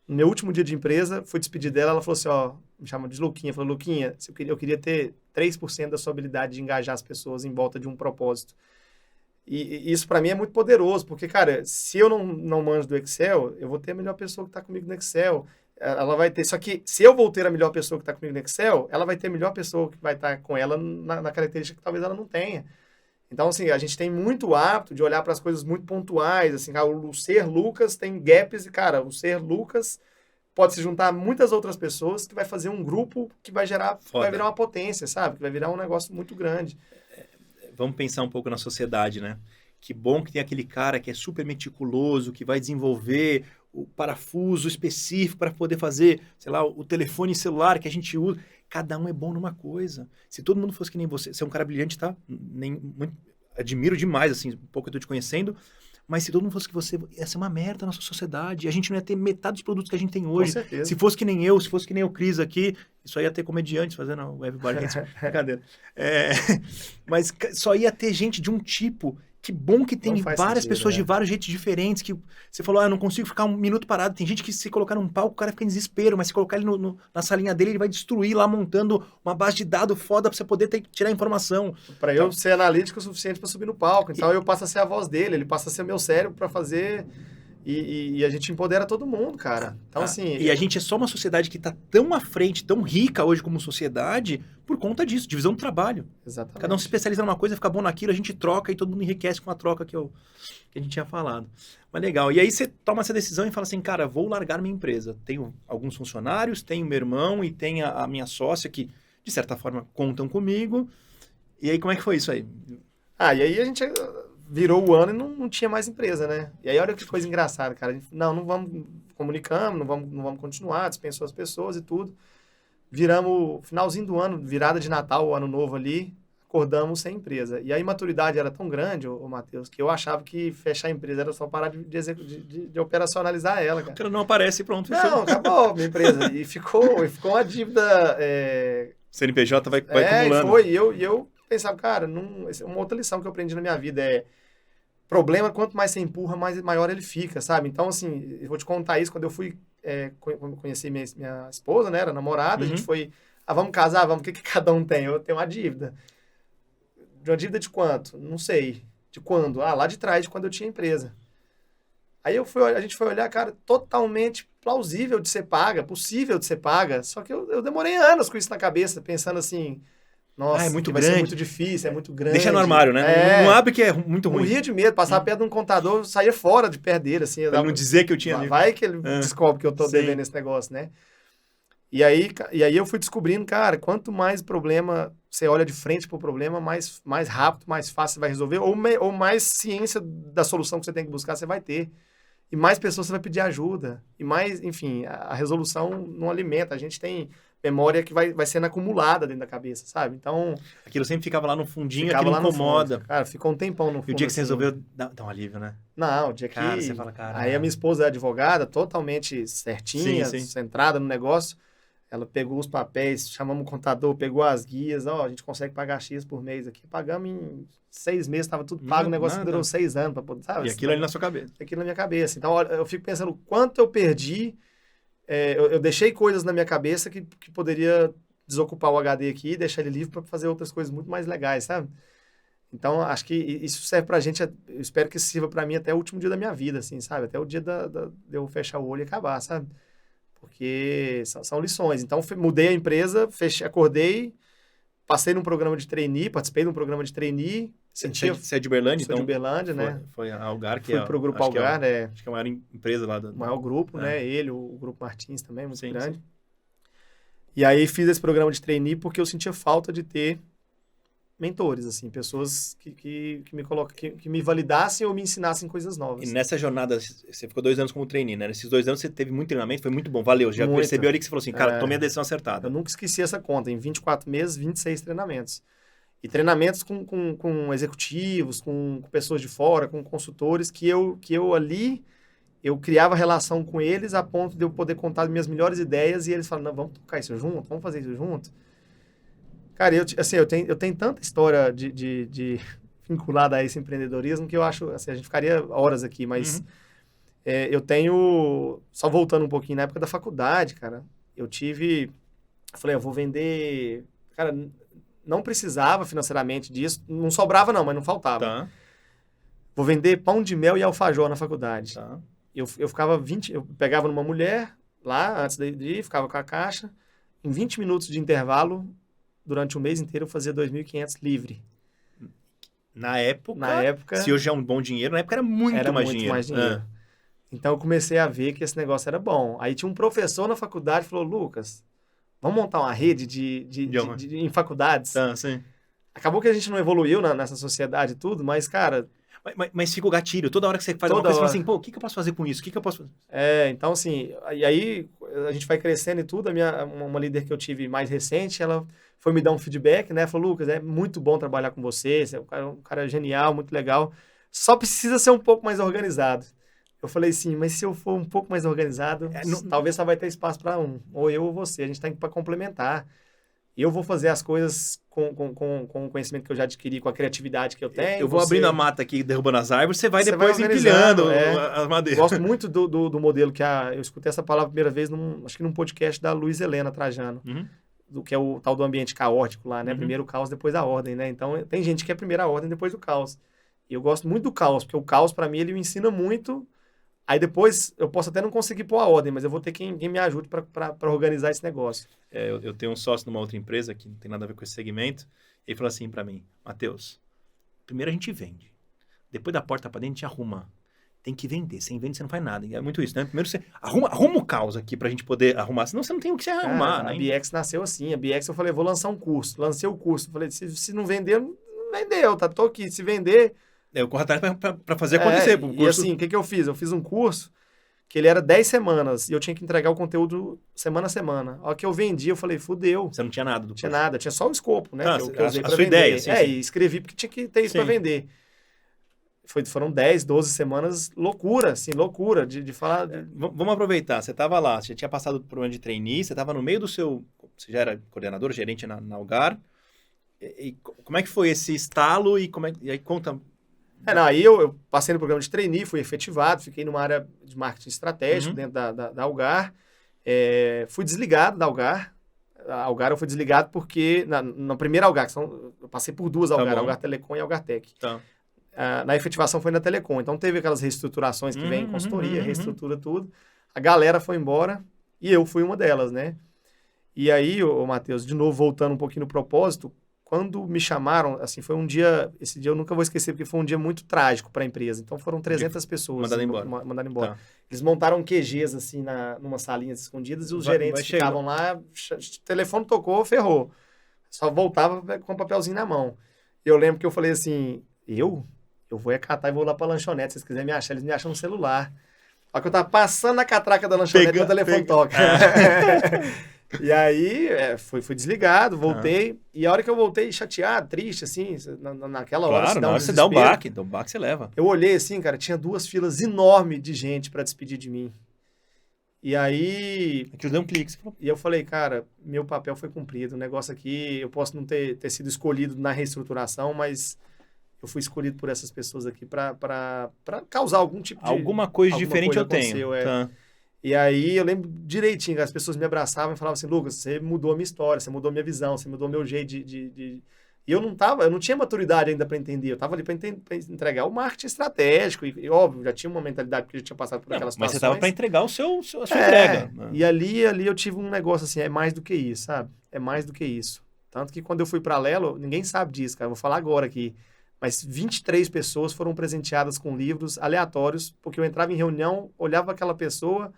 No meu último dia de empresa, fui despedir dela, ela falou assim, ó, me chama de Luquinha. Falou, Luquinha, eu queria ter 3% da sua habilidade de engajar as pessoas em volta de um propósito. E isso para mim é muito poderoso, porque, cara, se eu não manjo do Excel, eu vou ter a melhor pessoa que está comigo no Excel. Ela vai ter, só que se eu vou ter a melhor pessoa que está comigo no Excel, ela vai ter a melhor pessoa que vai estar com ela na característica que talvez ela não tenha. Então, assim, a gente tem muito hábito de olhar para as coisas muito pontuais, assim, cara, o ser Lucas tem gaps e, cara, o ser Lucas pode se juntar a muitas outras pessoas que vai fazer um grupo que vai vai virar uma potência, sabe? Que vai virar um negócio muito grande. Vamos pensar um pouco na sociedade, né? Que bom que tem aquele cara que é super meticuloso, que vai desenvolver o parafuso específico para poder fazer, sei lá, o telefone celular que a gente usa. Cada um é bom numa coisa. Se todo mundo fosse que nem você é um cara brilhante, tá? Admiro demais, assim, um pouco eu tô te conhecendo. Mas se todo mundo fosse que você, ia ser uma merda na nossa sociedade. A gente não ia ter metade dos produtos que a gente tem hoje. Com certeza. Se fosse que nem eu, se fosse que nem o Cris aqui, só ia ter comediantes fazendo o Everybody Hates Me. Brincadeira. Mas só ia ter gente de um tipo. Que bom que tem várias pessoas de vários jeitos diferentes. Que você falou, eu não consigo ficar um minuto parado. Tem gente que se colocar num palco, o cara fica em desespero. Mas se colocar ele na salinha dele, ele vai destruir lá, montando uma base de dados foda pra você poder tirar informação. Para eu ser analítico o suficiente para subir no palco. Então eu passo a ser a voz dele, ele passa a ser meu cérebro para fazer... E a gente empodera todo mundo, cara. Então, assim... E a gente é só uma sociedade que tá tão à frente, tão rica hoje como sociedade, por conta disso, divisão do trabalho. Exatamente. Cada um se especializa numa coisa, fica bom naquilo, a gente troca e todo mundo enriquece com a troca que a gente tinha falado. Mas legal. E aí você toma essa decisão e fala assim, cara, vou largar minha empresa. Tenho alguns funcionários, tenho meu irmão e tenho a minha sócia que, de certa forma, contam comigo. E aí, como é que foi isso aí? E aí a gente... virou o ano e não tinha mais empresa, né? E aí, olha que coisa engraçada, cara. A gente, não vamos, comunicamos, não vamos continuar, dispensou as pessoas e tudo. Viramos, finalzinho do ano, virada de Natal, Ano Novo ali, acordamos sem empresa. E a imaturidade era tão grande, ô Matheus, que eu achava que fechar a empresa era só parar de operacionalizar ela, cara. O cara não aparece e pronto, fechou. Não, acabou a minha empresa. E ficou uma dívida... CNPJ vai acumulando. E eu pensava, cara, uma outra lição que eu aprendi na minha vida problema, quanto mais você empurra, maior ele fica, sabe? Então, assim, eu vou te contar isso, quando eu fui conhecer minha esposa, né, era namorada, a gente foi, vamos casar, vamos, o que cada um tem? Eu tenho uma dívida. De uma dívida de quanto? Não sei. De quando? Lá de trás, de quando eu tinha empresa. Aí a gente foi olhar, cara, totalmente plausível de ser paga, possível de ser paga, só que eu demorei anos com isso na cabeça, pensando assim... Nossa, é muito vai grande. ser muito difícil, é muito grande. Deixa no armário, né? Não abre que é muito ruim. Morria de medo, passava perto de um contador, saía fora de perto dele, assim. Pra ele não dizer que eu tinha... Vai que ele descobre que eu tô devendo esse negócio, né? E aí eu fui descobrindo, cara, quanto mais problema você olha de frente pro problema, mais rápido, mais fácil você vai resolver, ou mais ciência da solução que você tem que buscar você vai ter. E mais pessoas você vai pedir ajuda. E mais, enfim, a resolução não alimenta. A gente tem memória que vai sendo acumulada dentro da cabeça, sabe? Então, Aquilo sempre ficava lá no fundinho, ficava aquilo lá no incomoda. fundo. Cara, ficou um tempão no fundo. E o dia que você assim. resolveu dar um alívio, né? Não, o dia que... Cara, você fala, cara... Aí a minha esposa é advogada, totalmente certinha, Sim. centrada no negócio. Ela pegou os papéis, chamamos o contador, pegou as guias, ó, a gente consegue pagar X por mês aqui. Pagamos em 6 meses, estava tudo pago, o negócio nada. durou 6 anos para poder, sabe? E aquilo ali na sua cabeça. Aquilo na minha cabeça. Então, olha, eu fico pensando o quanto eu perdi, eu deixei coisas na minha cabeça que poderia desocupar o HD aqui e deixar ele livre para fazer outras coisas muito mais legais, sabe? Então, acho que isso serve pra gente, eu espero que sirva pra mim até o último dia da minha vida, assim, sabe? Até o dia de eu fechar o olho e acabar, sabe? Porque são lições. Então, mudei a empresa, acordei, passei num programa de trainee, participei de um programa de trainee. Você é de Uberlândia, então? Sou de Uberlândia, né? Foi a Algar, que Fui pro grupo Algar, né? Acho que é a maior empresa lá. O maior grupo, né? Ele, o Grupo Martins também, muito grande. Sim. E aí, fiz esse programa de trainee porque eu sentia falta de ter mentores, assim, pessoas que me validassem ou me ensinassem coisas novas. E nessa jornada, você ficou 2 anos como trainee, né? Nesses 2 anos você teve muito treinamento, foi muito bom, valeu. Já percebeu ali que você falou assim, cara, tomei a decisão acertada. Eu nunca esqueci essa conta, em 24 meses, 26 treinamentos. E treinamentos com executivos, com pessoas de fora, com consultores, que eu ali, eu criava relação com eles a ponto de eu poder contar minhas melhores ideias e eles falavam, não, vamos tocar isso junto, vamos fazer isso junto. Cara, eu tenho tanta história de vinculada a esse empreendedorismo que eu acho, assim, a gente ficaria horas aqui, mas eu tenho, só voltando um pouquinho, na época da faculdade, cara, eu falei, eu vou vender, cara, não precisava financeiramente disso, não sobrava não, mas não faltava. Tá. Vou vender pão de mel e alfajor na faculdade. Tá. Eu ficava eu pegava numa mulher lá, antes de ir, ficava com a caixa, em 20 minutos de intervalo, durante o mês inteiro eu fazia 2.500 livre. Na época, se hoje é um bom dinheiro, na época era muito mais dinheiro. Então eu comecei a ver que esse negócio era bom. Aí tinha um professor na faculdade que falou, Lucas, vamos montar uma rede em faculdades? Sim. Acabou que a gente não evoluiu nessa sociedade e tudo, mas, cara... Mas fica o gatilho. Toda hora que você faz uma coisa, você fala assim, pô, o que eu posso fazer com isso? O que eu posso fazer? Então assim, e aí a gente vai crescendo e tudo. Uma líder que eu tive mais recente, ela foi me dar um feedback, né? Falou, Lucas, é muito bom trabalhar com você é um cara genial, muito legal. Só precisa ser um pouco mais organizado. Eu falei assim, mas se eu for um pouco mais organizado, talvez só vai ter espaço para um. Ou eu ou você. A gente tem que complementar. E eu vou fazer as coisas com o conhecimento que eu já adquiri, com a criatividade que eu tenho. Eu vou abrindo a mata aqui, derrubando as árvores, você vai depois empilhando as madeiras. Gosto muito do modelo que eu escutei essa palavra a primeira vez, acho que num podcast da Luiz Helena Trajano, do que é o tal do ambiente caótico lá, né? Primeiro o caos, depois a ordem, né? Então, tem gente que é primeiro a ordem, depois o caos. E eu gosto muito do caos, porque o caos, para mim, ele me ensina muito. Aí depois, eu posso até não conseguir pôr a ordem, mas eu vou ter quem me ajude para organizar esse negócio. Eu tenho um sócio numa outra empresa que não tem nada a ver com esse segmento. Ele falou assim para mim, Matheus, primeiro a gente vende. Depois da porta para dentro a gente arruma. Tem que vender. Sem vender você não faz nada. É muito isso, né? Primeiro você arruma o caos aqui pra gente poder arrumar. Senão você não tem o que você arrumar, né? A BX nasceu assim. A BX eu falei, vou lançar um curso. Lancei o curso. Falei, se não vender, não vendeu. Tô aqui. Se vender... Eu corro atrás pra fazer acontecer. E assim, o que eu fiz? Eu fiz um curso que ele era 10 semanas e eu tinha que entregar o conteúdo semana a semana. A hora que eu vendi, eu falei, fudeu. Você não tinha nada do curso? Tinha nada, tinha só o escopo, né? Que eu usei pra vender. Ideia, sim. E escrevi porque tinha que ter isso pra vender. Foram 10, 12 semanas, loucura, assim, loucura de falar... Vamos aproveitar, você estava lá, você tinha passado por um ano de trainee, você estava no meio do seu... Você já era coordenador, gerente na Algar. E como é que foi esse estalo e aí conta... Aí eu passei no programa de trainee, fui efetivado, fiquei numa área de marketing estratégico dentro da Algar. Fui desligado da Algar. A Algar eu fui desligado porque, na primeira Algar, eu passei por 2 Algar, Algar Telecom e Algar Tech. Tá. Na efetivação foi na Telecom, então teve aquelas reestruturações que vem em consultoria, reestrutura tudo. A galera foi embora e eu fui uma delas, né? E aí, Matheus, de novo, voltando um pouquinho no propósito, quando me chamaram, assim, foi um dia, esse dia eu nunca vou esquecer, porque foi um dia muito trágico para a empresa. Então foram 300 pessoas mandadas embora. Tá. Eles montaram QGs, assim, numa salinhas escondidas e os gerentes ficavam lá, o telefone tocou, ferrou. Só voltava com o papelzinho na mão. E eu lembro que eu falei assim, eu vou catar e vou lá para a lanchonete, se vocês quiserem me achar, eles me acham no celular. Só que eu tava passando na catraca da lanchonete e o telefone toca. E aí, fui desligado, Tá. voltei. E a hora que eu voltei chateado, triste, assim, naquela hora Claro, se dá na um hora você dá desespero. o baque você leva. Eu olhei assim, cara, tinha 2 filas enormes de gente para despedir de mim. E aí, Aquilo deu um clique. Você falou, e eu falei, cara, meu papel foi cumprido. O negócio aqui, eu posso não ter sido escolhido na reestruturação, mas eu fui escolhido por essas pessoas aqui para causar algum tipo de. alguma coisa Alguma diferente coisa eu tenho. aconteceu, Tá. E aí eu lembro direitinho, as pessoas me abraçavam e falavam assim, Lucas, você mudou a minha história, você mudou a minha visão, você mudou o meu jeito de. E eu não tinha maturidade ainda para entender, eu estava ali para entregar o marketing estratégico, e óbvio, já tinha uma mentalidade porque eu já tinha passado por Não, aquelas mas você situações. tava para entregar a sua entrega. Né? E ali eu tive um negócio assim, é mais do que isso, sabe? É mais do que isso. Tanto que quando eu fui para Lelo, ninguém sabe disso, cara, vou falar agora aqui, mas 23 pessoas foram presenteadas com livros aleatórios, porque eu entrava em reunião, olhava aquela pessoa,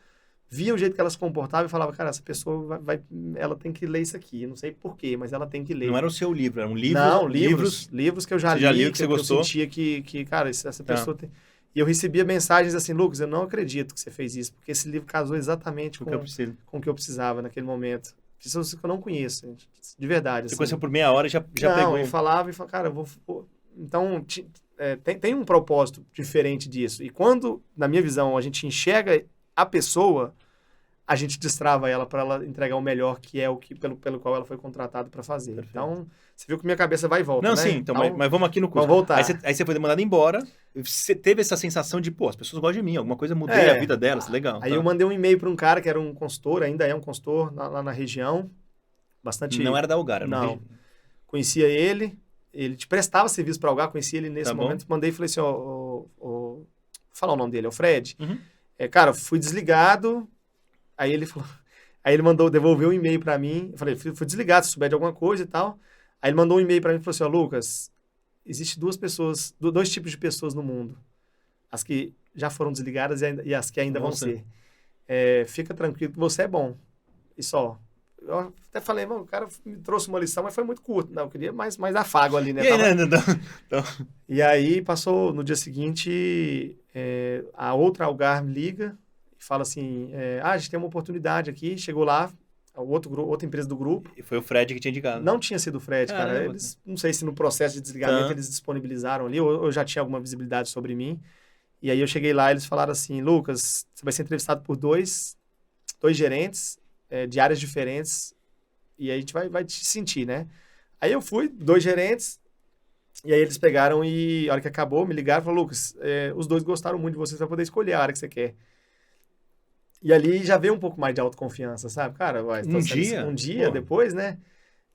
via o jeito que ela se comportava e falava, cara, essa pessoa ela tem que ler isso aqui. Eu não sei por quê, mas ela tem que ler. Não era o seu livro, eram Não, livros. livros que eu já Você já li, leu, que você eu gostou. sentia que, cara, essa Tá. pessoa tem. E eu recebia mensagens assim, Lucas, eu não acredito que você fez isso, porque esse livro casou exatamente O que eu preciso. com o que eu precisava naquele momento. Pessoas que eu não conheço, gente, de verdade. Você Assim. conheceu por meia hora e já Não, pegou. e falava, cara, eu vou. Então, tem um propósito diferente disso. E quando, na minha visão, a gente enxerga a pessoa, a gente destrava ela para ela entregar o melhor, que é o que pelo qual ela foi contratada para fazer. Perfeito. Então, você viu que minha cabeça vai e volta, Não, né? sim, então, mas vamos aqui no curso. Vamos voltar. Aí você foi mandado embora, você teve essa sensação de, pô, as pessoas gostam de mim, alguma coisa mudei a vida delas, legal. Aí tá. eu mandei um e-mail para um cara que era um consultor, ainda é um consultor lá na região, bastante... Não era da Algar, era Não, conhecia ele te prestava serviço para Algar, conhecia ele nesse Tá bom. momento, mandei e falei assim, vou falar o nome dele, é o Fred. Uhum. Cara, fui desligado, aí ele falou... Aí ele devolveu um e-mail para mim, eu falei, fui desligado, se souber de alguma coisa e tal. Aí ele mandou um e-mail para mim e falou assim, Lucas, existe dois tipos de pessoas no mundo. As que já foram desligadas e as que ainda vão ser. Fica tranquilo que você é bom. E só. Eu até falei, mano, o cara me trouxe uma lição, mas foi muito curto. Não, eu queria mais afago ali, né? E aí, E aí passou, no dia seguinte, a outra Algar me liga e fala assim, a gente tem uma oportunidade aqui. Chegou lá, outra empresa do grupo. E foi o Fred que tinha indicado. Não tinha sido o Fred, cara. Eles, não sei se no processo de desligamento eles disponibilizaram ali, ou já tinha alguma visibilidade sobre mim. E aí eu cheguei lá e eles falaram assim, Lucas, você vai ser entrevistado por dois gerentes de áreas diferentes e aí a gente vai te sentir, né? Aí eu fui, 2 gerentes, e aí eles pegaram e a hora que acabou, me ligaram e falaram, Lucas, os 2 gostaram muito de você, você vai poder escolher a área que você quer. E ali já veio um pouco mais de autoconfiança, sabe? Cara, um dia depois, né?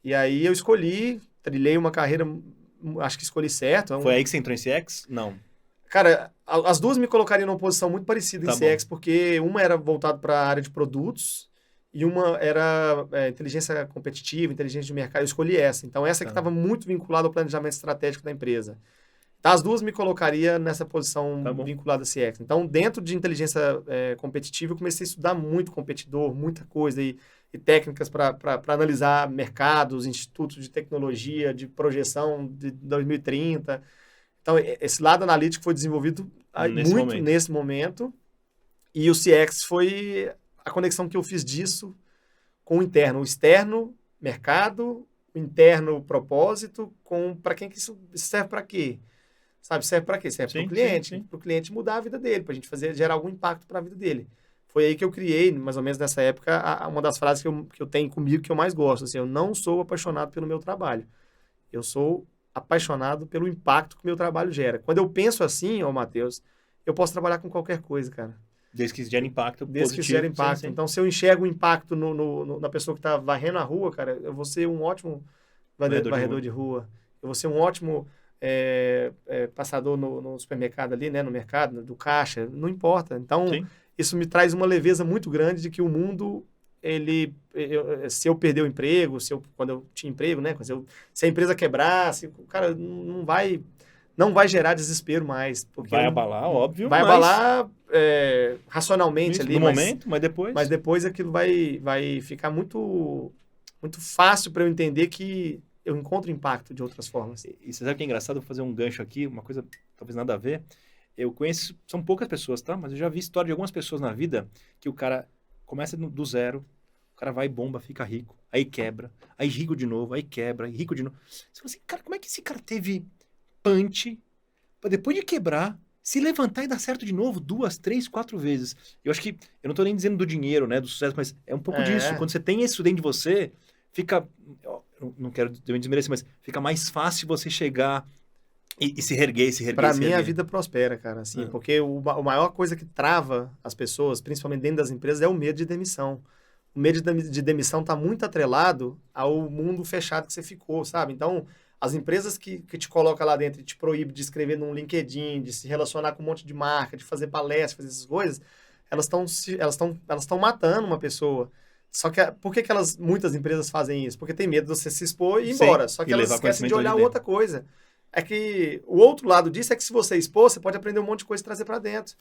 E aí eu escolhi, trilhei uma carreira, acho que escolhi certo. Foi aí que você entrou em CX? Não. Cara, as duas me colocariam numa posição muito parecida em CX, porque uma era voltada para a área de produtos e uma era inteligência competitiva, inteligência de mercado. Eu escolhi essa. Então, essa que estava muito vinculada ao planejamento estratégico da empresa. Então, as duas me colocaria nessa posição vinculada a CX. Então, dentro de inteligência competitiva, eu comecei a estudar muito competidor, muita coisa e técnicas para analisar mercados, institutos de tecnologia, de projeção de 2030. Então, esse lado analítico foi desenvolvido nesse momento. E o CX foi a conexão que eu fiz disso com o interno. O externo, mercado, o interno, propósito, para quem que isso serve para quê? Sabe, serve para quê? Serve para o cliente. Para o cliente mudar a vida dele, para a gente gerar algum impacto para a vida dele. Foi aí que eu criei, mais ou menos nessa época, uma das frases que eu tenho comigo que eu mais gosto. Assim, eu não sou apaixonado pelo meu trabalho. Eu sou apaixonado pelo impacto que o meu trabalho gera. Quando eu penso assim, Matheus, eu posso trabalhar com qualquer coisa, cara. Desde que gera impacto positivo. Desde que gera impacto. Então, se eu enxergo o impacto na pessoa que está varrendo a rua, cara, eu vou ser um ótimo varredor de rua. Eu vou ser um ótimo passador no supermercado ali, né, no mercado, do caixa, não importa. Então, isso me traz uma leveza muito grande de que o mundo... se eu perder o emprego, quando eu tinha emprego, né? Se a empresa quebrasse, cara, não vai gerar desespero mais. Porque vai abalar, óbvio. Vai abalar racionalmente isso, ali. No momento, mas depois... Mas depois aquilo vai ficar muito, muito fácil para eu entender que eu encontro impacto de outras formas. E você sabe que é engraçado? Vou fazer um gancho aqui, uma coisa talvez nada a ver. Eu conheço, são poucas pessoas, tá? Mas eu já vi história de algumas pessoas na vida que o cara... começa do zero, cara vai, bomba, fica rico, aí quebra, aí rico de novo, aí quebra, aí rico de novo. Você fala assim, cara, como é que esse cara teve punch pra depois de quebrar, se levantar e dar certo de novo 2, 3, 4 vezes? Eu acho que, eu não tô nem dizendo do dinheiro, né, do sucesso, mas é um pouco disso. É. Quando você tem isso dentro de você, fica, eu não quero desmerecer, mas fica mais fácil você chegar e se reerguer, se reerguer, Pra se mim, a reerguer. vida prospera, cara, assim, É. porque a maior coisa que trava as pessoas, principalmente dentro das empresas, é o medo de demissão. O medo de demissão tá muito atrelado ao mundo fechado que você ficou, sabe? Então, as empresas que te colocam lá dentro e te proíbem de escrever num LinkedIn, de se relacionar com um monte de marca, de fazer palestra, fazer essas coisas, elas estão matando uma pessoa. Só que por que muitas empresas fazem isso? Porque tem medo de você se expor e ir Sim, embora. Só que e elas levar esquecem de conhecimento olhar de dentro. outra coisa. É que o outro lado disso é que se você expor, você pode aprender um monte de coisa e trazer pra dentro.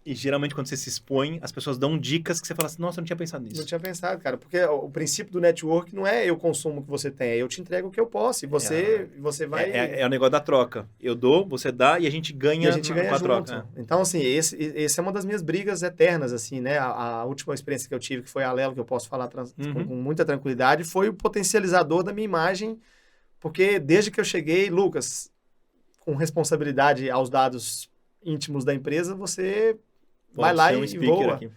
E geralmente quando você se expõe, as pessoas dão dicas que você fala assim, nossa, eu não tinha pensado Não nisso. tinha pensado, cara. Porque o princípio do network não é eu consumo o que você tem, é eu te entrego o que eu posso. E você vai... É o negócio da troca. Eu dou, você dá e a gente E ganha, a gente ganha com a junto. troca. Então, assim, esse é uma das minhas brigas eternas, assim, né? A última experiência que eu tive, que foi a Alelo, que eu posso falar com muita tranquilidade, foi o potencializador da minha imagem, porque desde que eu cheguei, Lucas, com responsabilidade aos dados íntimos da empresa, você vai lá ser um e speaker voa. aqui.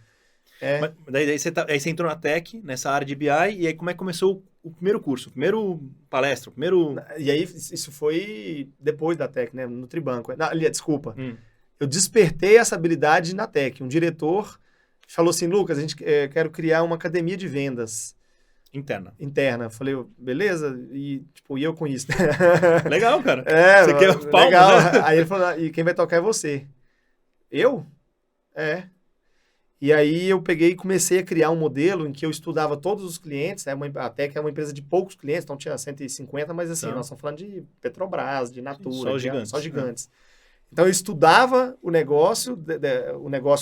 É. Mas daí aí você entrou na Tech, nessa área de BI, e aí como é que começou o primeiro curso, o primeiro palestra, o primeiro... E aí, isso foi depois da Tech, né? No Tribanco. Desculpa. Hum, Eu despertei essa habilidade na Tech. Um diretor falou assim, Lucas, a gente quero criar uma academia de vendas interna. interna. Eu falei, beleza? E eu com isso. Legal, cara. É, Você quer palmas, legal. né? Aí ele falou, e quem vai tocar é você. Eu? É. E aí eu peguei e comecei a criar um modelo em que eu estudava todos os clientes, né? A Tech é uma empresa de poucos clientes, então tinha 150, mas assim, Tá. nós estamos falando de Petrobras, de Natura, Só os gigantes. só gigantes. Então eu estudava o negócio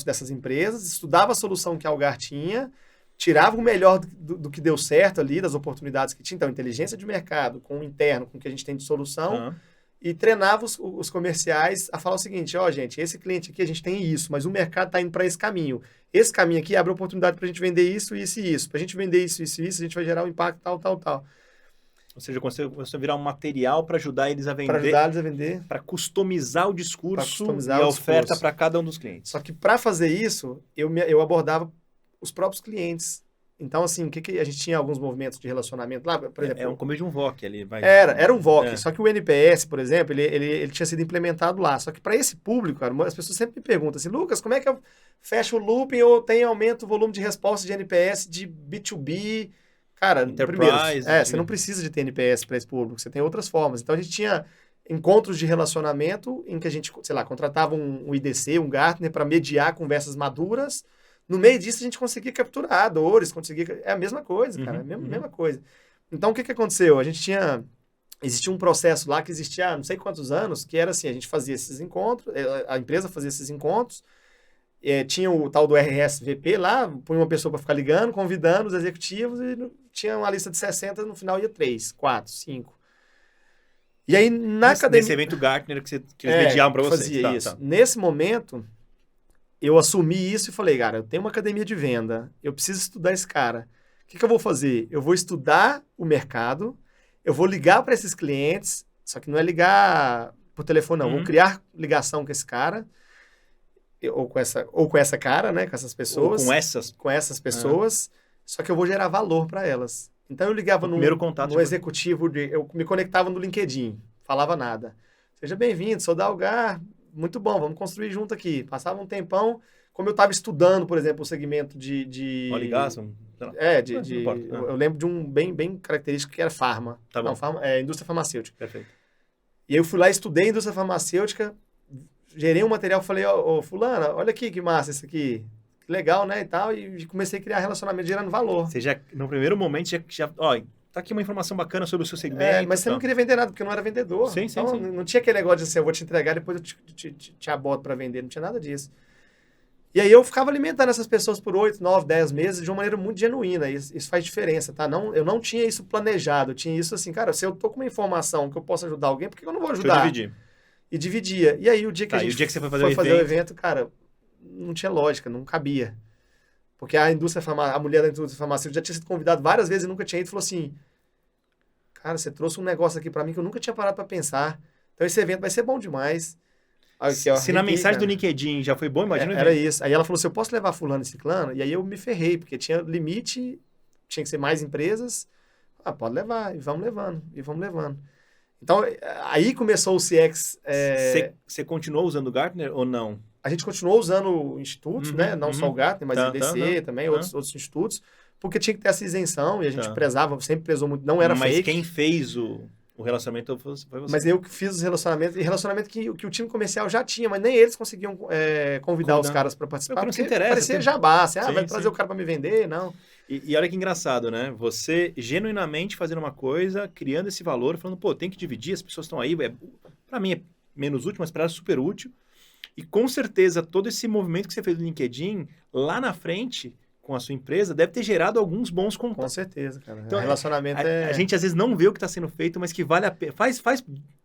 dessas empresas, estudava a solução que a Algar tinha, tirava o melhor do que deu certo ali, das oportunidades que tinha, então inteligência de mercado, com o interno, com o que a gente tem de solução, Tá. e treinava os comerciais a falar o seguinte, gente, esse cliente aqui a gente tem isso, mas o mercado está indo para esse caminho. Esse caminho aqui abre oportunidade para a gente vender isso, isso e isso. Para a gente vender isso, isso e isso, a gente vai gerar um impacto tal, tal, tal. Ou seja, você virar um material para ajudar eles a vender. Para ajudar eles a vender. Para customizar o discurso Customizar e a o oferta discurso. para cada um dos clientes. Só que para fazer isso, eu abordava os próprios clientes. Então, assim, o que a gente tinha alguns movimentos de relacionamento lá, por exemplo... É um começo de um VOC ali. Era um VOC, É. só que o NPS, por exemplo, ele tinha sido implementado lá. Só que para esse público, cara, as pessoas sempre me perguntam assim, Lucas, como é que eu fecho o looping ou aumento o volume de resposta de NPS de B2B? Cara, primeiro, você não precisa de ter NPS para esse público, você tem outras formas. Então, a gente tinha encontros de relacionamento em que a gente, sei lá, contratava um IDC, um Gartner, para mediar conversas maduras. No meio disso, a gente conseguia capturar dores, é a mesma coisa, cara, é a mesma coisa. Então, o que aconteceu? Existia um processo lá que existia há não sei quantos anos, que era assim, a gente fazia esses encontros, a empresa fazia esses encontros, tinha o tal do RSVP lá, põe uma pessoa para ficar ligando, convidando os executivos, e tinha uma lista de 60, no final ia 3, 4, 5. E aí, academia... Nesse evento Gartner que eles mediavam para vocês. Fazia isso. Nesse momento... Eu assumi isso e falei, cara, eu tenho uma academia de venda, eu preciso estudar esse cara. O que eu vou fazer? Eu vou estudar o mercado, eu vou ligar para esses clientes, só que não é ligar por telefone, não. Vou criar ligação com esse cara, ou com essa cara, né? Com essas pessoas. Ou com essas pessoas, só que eu vou gerar valor para elas. Então eu ligava no executivo, eu me conectava no LinkedIn, falava nada. Seja bem-vindo, sou da Algar. Muito bom, vamos construir junto aqui. Passava um tempão, como eu estava estudando, por exemplo, o segmento de... Oligação? Eu lembro de um bem característico que era farma. Tá bom. Não, indústria farmacêutica. Perfeito. E eu fui lá, estudei indústria farmacêutica, gerei um material, falei, fulana, olha aqui que massa isso aqui. Que legal, né, e tal, e comecei a criar relacionamento gerando valor. Você já, no primeiro momento, tá aqui uma informação bacana sobre o seu segmento. Mas você não queria vender nada, porque eu não era vendedor. Sim. Não tinha aquele negócio de assim, eu vou te entregar, depois eu te aboto para vender. Não tinha nada disso. E aí eu ficava alimentando essas pessoas por 8, 9, 10 meses de uma maneira muito genuína. Isso faz diferença, tá? Eu não tinha isso planejado. Eu tinha isso assim, cara, se eu tô com uma informação que eu posso ajudar alguém, por que eu não vou ajudar? Eu dividi. E dividia. E aí o dia que a gente o dia que você foi fazer o evento, cara, não tinha lógica, não cabia. Porque a mulher da indústria farmacêutica já tinha sido convidada várias vezes e nunca tinha ido e falou assim, cara, você trouxe um negócio aqui para mim que eu nunca tinha parado para pensar. Então esse evento vai ser bom demais. Aqui, ó, Se na arrepiei, mensagem do cara. LinkedIn já foi bom, imagina o Era evento. isso. Aí ela falou assim, eu posso levar fulano e ciclano? E aí eu me ferrei, porque tinha limite, tinha que ser mais empresas. Ah, pode levar, e vamos levando, e vamos levando. Então, aí começou o CX. Você continuou usando o Gartner ou não? A gente continuou usando institutos, né? Não só o Gartner, mas Tá, IDC também, outros institutos, porque tinha que ter essa isenção, e a gente prezava, sempre prezou muito, não era Mas fake. quem fez o relacionamento foi você. Mas eu que fiz os relacionamentos, e relacionamento que o time comercial já tinha, mas nem eles conseguiam convidar os caras para participar, Porque não se porque interessa, parecia tem- jabá, assim, Sim, vai trazer sim. o cara para me vender, não. E olha que engraçado, né? Você genuinamente fazendo uma coisa, criando esse valor, falando, pô, tem que dividir, as pessoas estão aí. Para mim é menos útil, mas para ela é super útil. E com certeza todo esse movimento que você fez no LinkedIn, lá na frente, com a sua empresa, deve ter gerado alguns bons Com contatos. certeza, cara. Então, Relacionamento a gente às vezes não vê o que está sendo feito, mas que vale a pena. Faz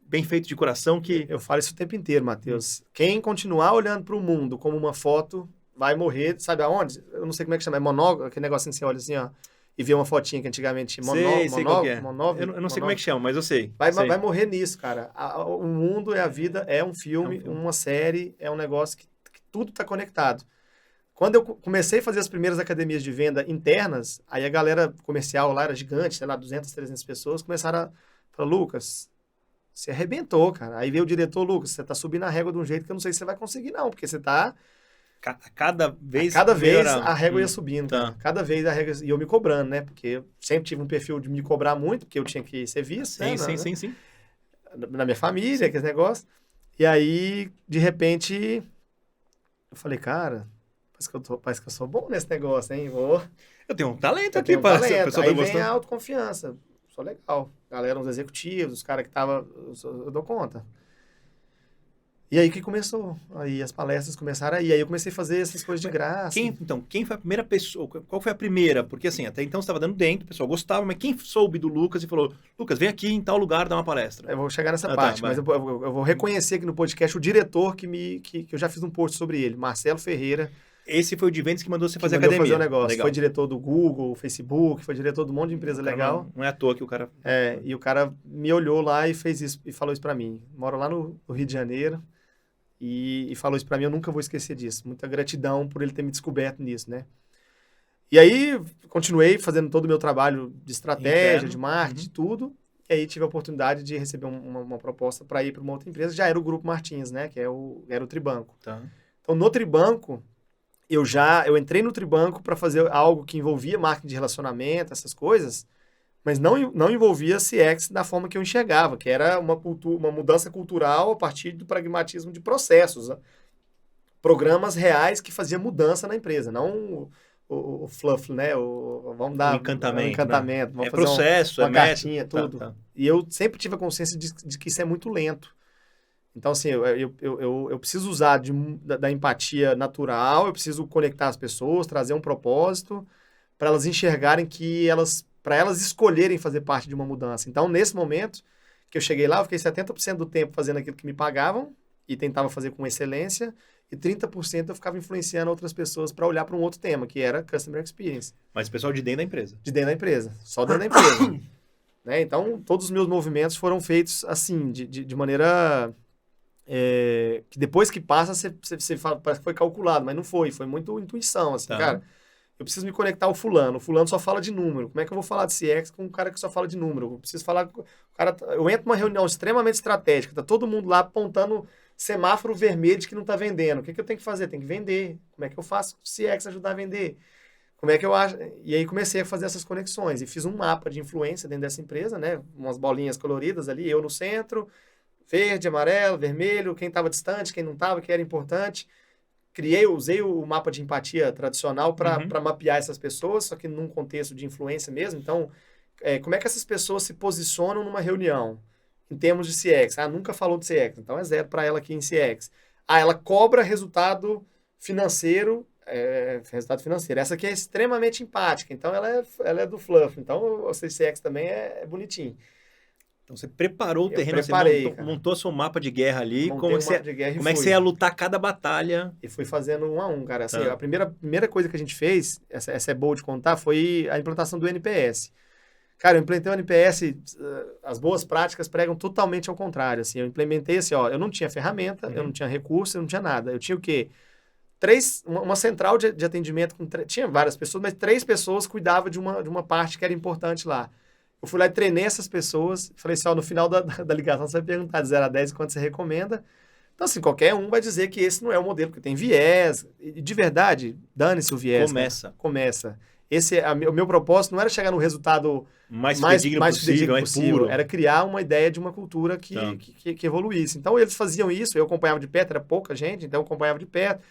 bem feito de coração que. Eu falo isso o tempo inteiro, Matheus. Quem continuar olhando para o mundo como uma foto vai morrer, sabe aonde? Eu não sei como é que chama, é monólogo, aquele negocinho que você olha assim, ó, e vê uma fotinha que antigamente Sei qual que é. monólogo. Eu não sei como é que chama, mas eu sei. Vai morrer nisso, cara. O mundo é a vida, é um filme, uma série, é um negócio que tudo está conectado. Quando eu comecei a fazer as primeiras academias de venda internas, aí a galera comercial lá era gigante, sei lá, 200, 300 pessoas, começaram a falar, Lucas, você arrebentou, cara. Aí veio o diretor, Lucas, você tá subindo a régua de um jeito que eu não sei se você vai conseguir não, porque você tá... Cada vez a régua ia subindo, tá. cara. Cada vez a régua... E eu me cobrando, né? Porque eu sempre tive um perfil de me cobrar muito, porque eu tinha que ser visto, né? Sim. Na minha família, aqueles negócios. E aí, de repente, eu falei, cara, parece que eu sou bom nesse negócio, hein? Eu tenho um talento Eu aqui tenho um para talento. a pessoa Aí tá vem gostando. a autoconfiança. Sou legal. Galera, os executivos, os caras que estavam... Eu dou conta. E aí que começou. Aí as palestras começaram aí. Aí eu comecei a fazer essas coisas de graça. Quem foi a primeira pessoa? Qual foi a primeira? Porque assim, até então você estava dando dentro, o pessoal gostava, mas quem soube do Lucas e falou, Lucas, vem aqui em tal lugar dar uma palestra? Eu vou chegar nessa tá, parte, vai. mas eu vou reconhecer aqui no podcast o diretor que eu já fiz um post sobre ele, Marcelo Ferreira. Esse foi o de vendas que mandou você Que fazer mandou academia. fazer o negócio. Legal. Foi diretor do Google, Facebook, foi diretor de um monte de empresa legal. Não é à toa que o cara... E o cara me olhou lá e fez isso, e falou isso pra mim. Moro lá no Rio de Janeiro e falou isso pra mim, eu nunca vou esquecer disso. Muita gratidão por ele ter me descoberto nisso, né? E aí, continuei fazendo todo o meu trabalho de estratégia, Interno. de marketing, tudo. E aí tive a oportunidade de receber uma proposta para ir para uma outra empresa. Já era o Grupo Martins, né? Que era o Tribanco. Tá. Então, no Tribanco, eu entrei no Tribanco para fazer algo que envolvia marketing de relacionamento, essas coisas, mas não envolvia CX da forma que eu enxergava, que era uma mudança cultural a partir do pragmatismo de processos. Né? Programas reais que faziam mudança na empresa, não o fluff, né? Vamos dar O encantamento. um encantamento. Né? Vamos É fazer processo, uma é cartinha, método. tudo. Tá. E eu sempre tive a consciência de que isso é muito lento. Então, assim, eu preciso usar da empatia natural, eu preciso conectar as pessoas, trazer um propósito, para elas enxergarem para elas escolherem fazer parte de uma mudança. Então, nesse momento que eu cheguei lá, eu fiquei 70% do tempo fazendo aquilo que me pagavam e tentava fazer com excelência, e 30% eu ficava influenciando outras pessoas para olhar para um outro tema, que era Customer Experience. Mas o pessoal de dentro da empresa. De dentro da empresa, só dentro da empresa. Né? Então, todos os meus movimentos foram feitos assim, de maneira... que depois que passa, você fala, parece que foi calculado, mas não foi muito intuição, assim, Tá. cara, eu preciso me conectar ao fulano, o fulano só fala de número, como é que eu vou falar de CX com um cara que só fala de número? Eu preciso falar, eu entro numa reunião extremamente estratégica, tá todo mundo lá apontando semáforo vermelho de que não tá vendendo, o que eu tenho que fazer? Tem que vender, como é que eu faço o CX ajudar a vender? Como é que eu acho? E aí comecei a fazer essas conexões, e fiz um mapa de influência dentro dessa empresa, né, umas bolinhas coloridas ali, eu no centro, verde, amarelo, vermelho, quem estava distante, quem não estava, que era importante. Usei o mapa de empatia tradicional para mapear essas pessoas, só que num contexto de influência mesmo. Então, como é que essas pessoas se posicionam numa reunião em termos de CX? Nunca falou de CX, então é 0 para ela aqui em CX. Ela cobra resultado financeiro, Essa aqui é extremamente empática, então ela é do fluff. Então, o CX também é bonitinho. Então você preparou o Eu terreno, preparei, você cara. montou seu mapa de guerra ali, Montei como, um mapa de guerra e como é que fui. você ia lutar cada batalha. E fui fazendo um a um, cara. Assim, Tá. a primeira coisa que a gente fez, essa é boa de contar, foi a implantação do NPS. Cara, eu implementei o NPS, as boas práticas pregam totalmente ao contrário. Assim, eu implementei assim, ó, eu não tinha ferramenta, eu não tinha recurso, eu não tinha nada. Eu tinha o quê? Uma central de atendimento, tinha várias pessoas, mas 3 pessoas cuidavam de uma parte que era importante lá. Eu fui lá e treinei essas pessoas, falei assim, ó, no final da ligação você vai perguntar de 0 a 10 quanto você recomenda. Então, assim, qualquer um vai dizer que esse não é o modelo, porque tem viés. E de verdade, dane-se o viés. Começa. Cara. Começa. O meu propósito não era chegar no resultado Mais mais fidedigno possível. puro. Era criar uma ideia de uma cultura que evoluísse. Então, eles faziam isso, eu acompanhava de perto, era pouca gente, então eu acompanhava de perto,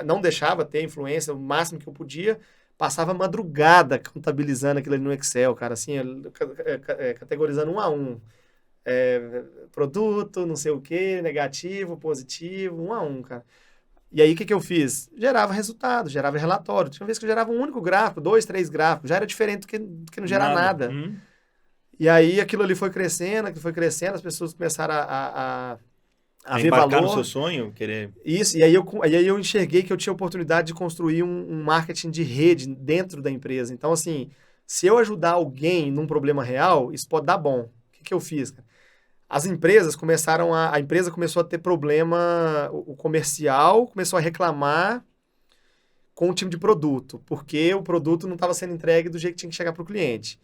não deixava ter influência o máximo que eu podia, passava madrugada contabilizando aquilo ali no Excel, cara, assim, categorizando um a um. Produto, não sei o que, negativo, positivo, um a um, cara. E aí, o que eu fiz? Gerava resultado, gerava relatório. Tinha uma vez que eu gerava um único gráfico, 2, 3 gráficos. Já era diferente do que não gerar nada. E aí, aquilo ali foi crescendo, as pessoas começaram a ver embarcar valor. no seu sonho, querer... Isso, e aí eu enxerguei que eu tinha a oportunidade de construir um marketing de rede dentro da empresa. Então, assim, se eu ajudar alguém num problema real, isso pode dar bom. O que eu fiz, cara? As empresas a empresa começou a ter problema, o comercial começou a reclamar com o time de produto, porque o produto não estava sendo entregue do jeito que tinha que chegar para o cliente.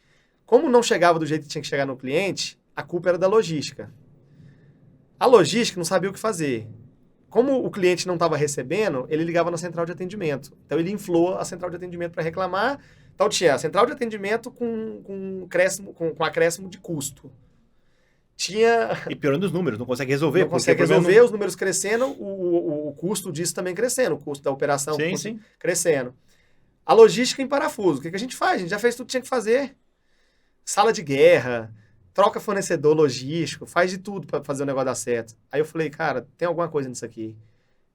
Como não chegava do jeito que tinha que chegar no cliente, a culpa era da logística. A logística não sabia o que fazer. Como o cliente não estava recebendo, ele ligava na central de atendimento. Então ele inflou a central de atendimento para reclamar. Então tinha a central de atendimento com acréscimo de custo. E piorando os números, não consegue resolver. Não consegue resolver, os números crescendo, o custo disso também crescendo, o custo da operação crescendo. A logística em parafuso, o que a gente faz? A gente já fez tudo que tinha que fazer. Sala de guerra, troca fornecedor logístico, faz de tudo para fazer o negócio dar certo. Aí eu falei, cara, tem alguma coisa nisso aqui.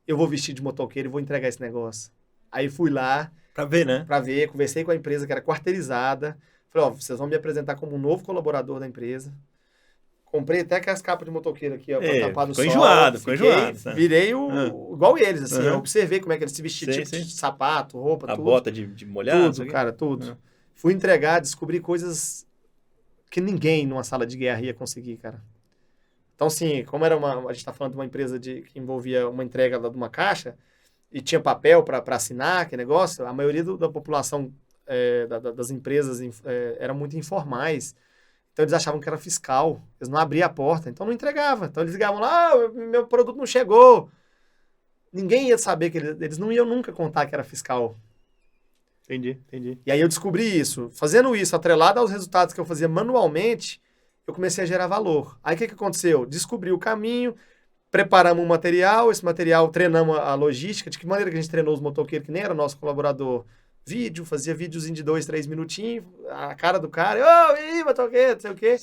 Eu vou vestir de motoqueiro e vou entregar esse negócio. Aí fui lá. Para ver, né? Para ver, conversei com a empresa que era quarteirizada. Falei, ó, vocês vão me apresentar como um novo colaborador da empresa. Comprei até aquelas capas de motoqueiro aqui, ó, pra tapar no sol. Ficou enjoado. Virei igual eles, assim. Eu observei como é que eles se vestiam, de sapato, roupa, tudo. A bota de molhado. Tudo, cara, tudo. Fui entregar, descobri coisas que ninguém numa sala de guerra ia conseguir, cara. Então, assim, como a gente tá falando de uma empresa que envolvia uma entrega de uma caixa e tinha papel para assinar, que negócio, a maioria da população das empresas eram muito informais. Então, eles achavam que era fiscal. Eles não abriam a porta, então não entregava. Então, eles ligavam lá, meu produto não chegou. Ninguém ia saber que eles não iam nunca contar que era fiscal. Entendi. E aí eu descobri isso. Fazendo isso, atrelado aos resultados que eu fazia manualmente, eu comecei a gerar valor. Aí, o que aconteceu? Descobri o caminho, preparamos um material, esse material treinamos a logística. De que maneira que a gente treinou os motoqueiros, que nem era nosso colaborador? Fazia videozinho de 2, 3 minutinhos, a cara do cara, e aí, motoqueiro, não sei o quê.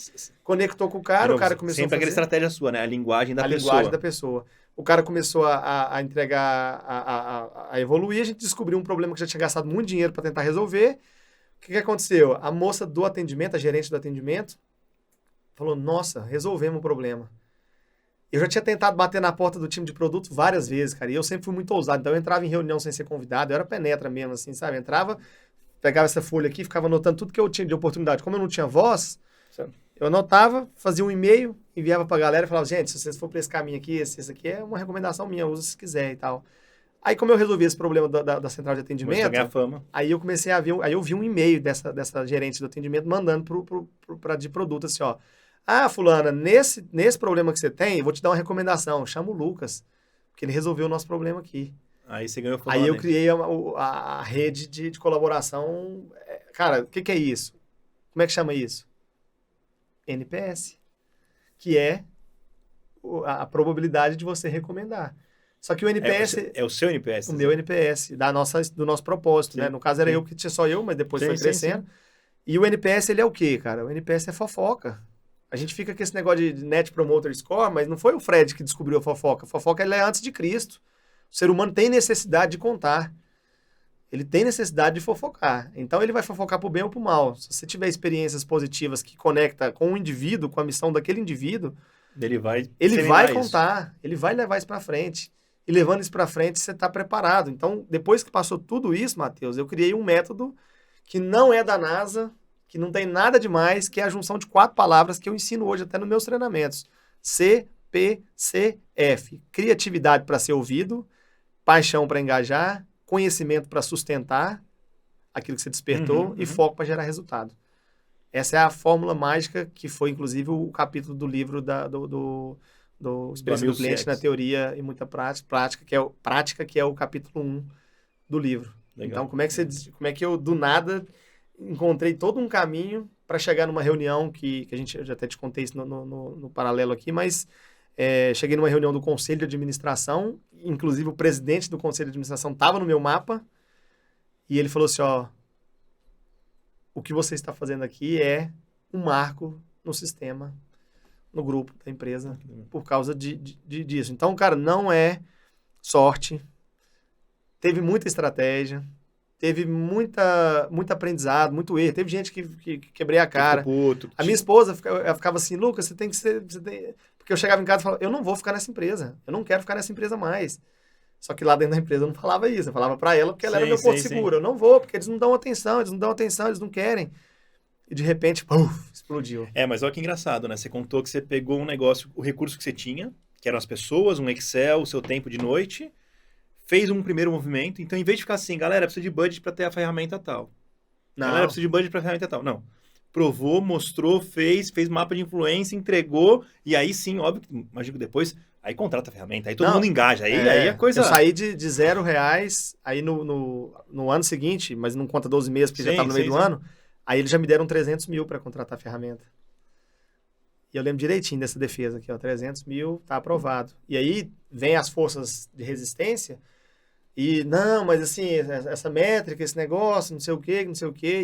Conectou com o cara começou sempre a fazer... aquela estratégia sua, né? A linguagem da pessoa. A linguagem da pessoa. O cara começou a entregar, a evoluir, a gente descobriu um problema que já tinha gastado muito dinheiro para tentar resolver. O que aconteceu? A moça do atendimento, a gerente do atendimento, falou, nossa, resolvemos o problema. Eu já tinha tentado bater na porta do time de produto várias vezes, cara, e eu sempre fui muito ousado. Então eu entrava em reunião sem ser convidado, eu era penetra mesmo, assim, sabe? Entrava, pegava essa folha aqui, ficava anotando tudo que eu tinha de oportunidade. Como eu não tinha voz, eu anotava, fazia um e-mail, enviava pra galera e falava, gente, se vocês for pra esse caminho aqui, esse aqui é uma recomendação minha, usa se quiser e tal. Aí, como eu resolvi esse problema da central de atendimento, aí eu comecei a ver, aí eu vi um e-mail dessa gerente do atendimento mandando de produto, assim, ó, fulana, nesse problema que você tem, eu vou te dar uma recomendação, chama o Lucas, porque ele resolveu o nosso problema aqui. Aí você ganhou fulano. Aí eu criei a rede de colaboração. Cara, o que é isso? Como é que chama isso? NPS, que é a probabilidade de você recomendar. Só que o NPS... É o seu NPS? O meu NPS, do nosso propósito, né? No caso era eu, que tinha só eu, mas depois foi crescendo. Sim. E o NPS, ele é o quê, cara? O NPS é fofoca. A gente fica com esse negócio de Net Promoter Score, mas não foi o Fred que descobriu a fofoca. A fofoca, ela é antes de Cristo. O ser humano tem necessidade de contar. Ele tem necessidade de fofocar. Então, ele vai fofocar pro bem ou pro mal. Se você tiver experiências positivas que conecta com o indivíduo, com a missão daquele indivíduo, Ele vai ele vai disseminar isso. contar, ele vai levar isso para frente. E levando isso para frente, você está preparado. Então, depois que passou tudo isso, Matheus, eu criei um método que não é da NASA, que não tem nada demais, que é a junção de 4 palavras que eu ensino hoje até nos meus treinamentos. CPCF. Criatividade para ser ouvido, paixão para engajar, conhecimento para sustentar aquilo que você despertou e foco para gerar resultado. Essa é a fórmula mágica que foi, inclusive, o capítulo do livro do Experiência do Cliente na Teoria e Muita Prática, que é o capítulo 1 do livro. Legal. Então, como é que eu, do nada, encontrei todo um caminho para chegar numa reunião que eu já até te contei isso no paralelo aqui, mas cheguei numa reunião do Conselho de Administração, inclusive o presidente do Conselho de Administração estava no meu mapa, e ele falou assim, ó, o que você está fazendo aqui é um marco no sistema, no grupo da empresa, por causa disso. Então, cara, não é sorte, teve muita estratégia, teve muito aprendizado, muito erro, teve gente que quebrei a cara. A minha esposa ela ficava assim, Lucas, você tem que ser... Porque eu chegava em casa e falava, eu não vou ficar nessa empresa, eu não quero ficar nessa empresa mais. Só que lá dentro da empresa eu não falava isso, eu falava pra ela porque ela era meu porto seguro. Eu não vou, porque eles não dão atenção, eles não querem. E de repente, puf, explodiu. Mas olha que engraçado, né? Você contou que você pegou um negócio, o recurso que você tinha, que eram as pessoas, um Excel, o seu tempo de noite, fez um primeiro movimento. Então, em vez de ficar assim, galera, precisa de budget para ter a ferramenta tal. Não. Galera, precisa de budget para a ferramenta tal. Não. Provou, mostrou, fez mapa de influência, entregou, e aí sim, óbvio, imagino que depois, aí contrata a ferramenta, aí todo mundo engaja, aí a coisa... Eu saí de R$0, aí no ano seguinte, mas não conta 12 meses, porque já estava no meio do ano, aí eles já me deram 300 mil para contratar a ferramenta. E eu lembro direitinho dessa defesa aqui, ó, 300 mil, tá aprovado. E aí vem as forças de resistência, e não, mas assim, essa métrica, esse negócio, não sei o quê,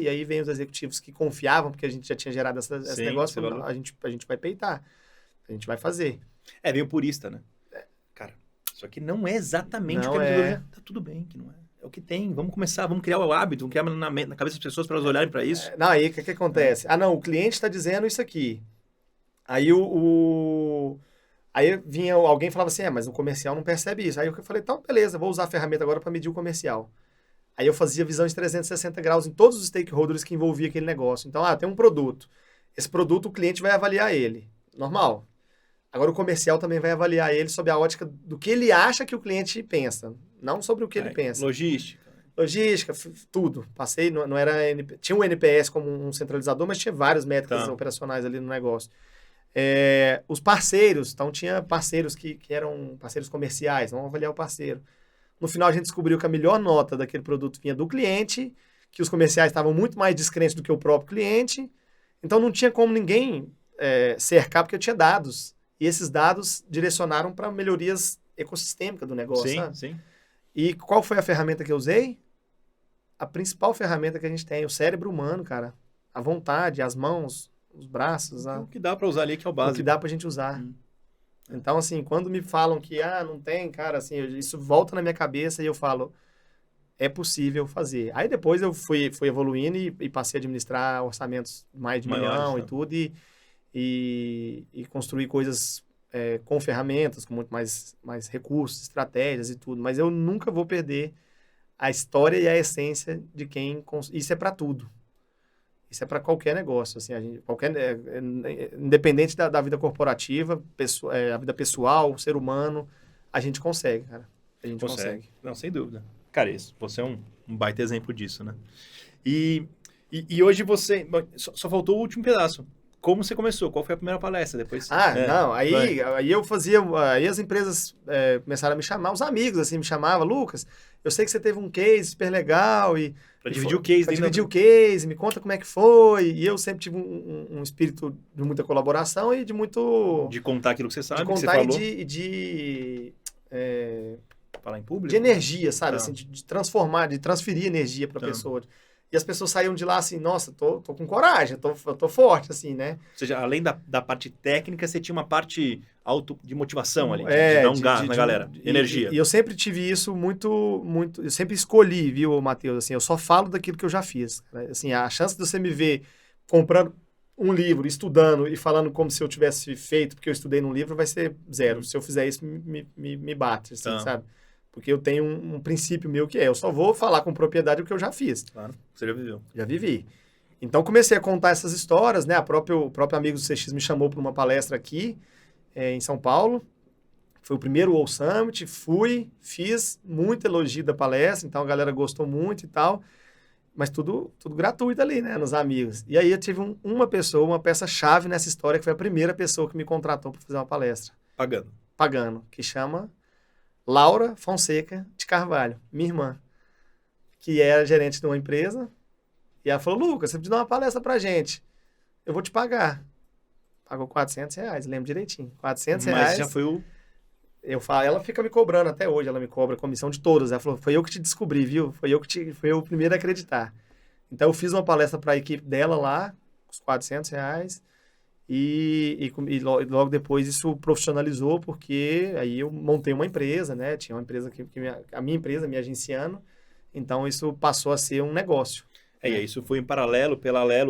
e aí vem os executivos que confiavam, porque a gente já tinha gerado esse negócio, falaram, a gente vai peitar, a gente vai fazer. Veio purista, né? Cara, isso aqui não é exatamente não o que tá tudo bem que não é. É o que tem, vamos começar, vamos criar o hábito, vamos criar na cabeça das pessoas para elas olharem para isso. Não, aí o que acontece? Não, o cliente está dizendo isso aqui. Aí Aí vinha alguém e falava assim, mas o comercial não percebe isso. Aí eu falei, então beleza, vou usar a ferramenta agora para medir o comercial. Aí eu fazia visão de 360 graus em todos os stakeholders que envolvia aquele negócio. Então, tem um produto. Esse produto o cliente vai avaliar ele. Normal. Agora o comercial também vai avaliar ele sob a ótica do que ele acha que o cliente pensa. Não sobre o que ele pensa. Logística, tudo. Passei, não era... Tinha um NPS como um centralizador, mas tinha várias métricas operacionais ali no negócio. Os parceiros, então tinha parceiros que eram parceiros comerciais, vamos avaliar o parceiro. No final a gente descobriu que a melhor nota daquele produto vinha do cliente, que os comerciais estavam muito mais descrentes do que o próprio cliente, então não tinha como ninguém cercar, porque eu tinha dados, e esses dados direcionaram para melhorias ecossistêmicas do negócio. Sim. E qual foi a ferramenta que eu usei? A principal ferramenta que a gente tem, o cérebro humano, cara, a vontade, as mãos, os braços. O que dá para usar ali que é o básico. O que dá pra gente usar. Então, assim, quando me falam que, não tem, cara, assim, isso volta na minha cabeça e eu falo, é possível fazer. Aí depois eu fui evoluindo e passei a administrar orçamentos mais de $1 milhão e tudo, e construir coisas com ferramentas, com muito mais recursos, estratégias e tudo. Mas eu nunca vou perder a história e a essência de quem... Isso é para tudo. Isso é para qualquer negócio, assim, independente da vida corporativa, a vida pessoal, o ser humano, a gente consegue, cara. A gente consegue. Não, sem dúvida. Cara, você é um baita exemplo disso, né? E hoje você... Só faltou o último pedaço. Como você começou? Qual foi a primeira palestra? Depois... Aí eu fazia... Aí as empresas começaram a me chamar, os amigos, assim, me chamavam, Lucas, eu sei que você teve um case super legal e... Para dividir o case. Para dividir o case, me conta como é que foi. E eu sempre tive um espírito de muita colaboração e de muito... De contar aquilo que você sabe, de contar que você falou. Falar em público? De energia, sabe? Assim, de transformar, de transferir energia para a pessoa. E as pessoas saíam de lá assim, nossa, tô com coragem, eu tô forte, assim, né? Ou seja, além da parte técnica, você tinha uma parte de motivação ali, de dar um gás na galera, energia. E eu sempre tive isso muito, eu sempre escolhi, viu, Matheus, assim, eu só falo daquilo que eu já fiz. Né? Assim, a chance de você me ver comprando um livro, estudando e falando como se eu tivesse feito, porque eu estudei num livro, vai ser zero. Se eu fizer isso, me bate, assim, sabe? Porque eu tenho um princípio meu que eu só vou falar com propriedade o que eu já fiz. Claro, você já viveu. Já vivi. Então, comecei a contar essas histórias, né? O próprio amigo do CX me chamou para uma palestra aqui, em São Paulo. Foi o primeiro World Summit, fiz muito elogio da palestra, então a galera gostou muito e tal, mas tudo gratuito ali, né, nos amigos. E aí eu tive uma pessoa, uma peça-chave nessa história, que foi a primeira pessoa que me contratou para fazer uma palestra. Pagando, que chama Laura Fonseca de Carvalho, minha irmã, que é gerente de uma empresa, e ela falou, Lucas, você precisa dar uma palestra pra gente, eu vou te pagar. Pagou R$400, lembro direitinho, R$400. Mas já foi o... Ela fica me cobrando até hoje, ela me cobra a comissão de todas. Ela falou, foi eu que te descobri, viu? Foi eu o primeiro a acreditar. Então, eu fiz uma palestra para a equipe dela lá, com os R$400, e logo depois isso profissionalizou, porque aí eu montei uma empresa, né? Tinha uma empresa a minha empresa, me agenciando, então isso passou a ser um negócio. E isso foi em paralelo,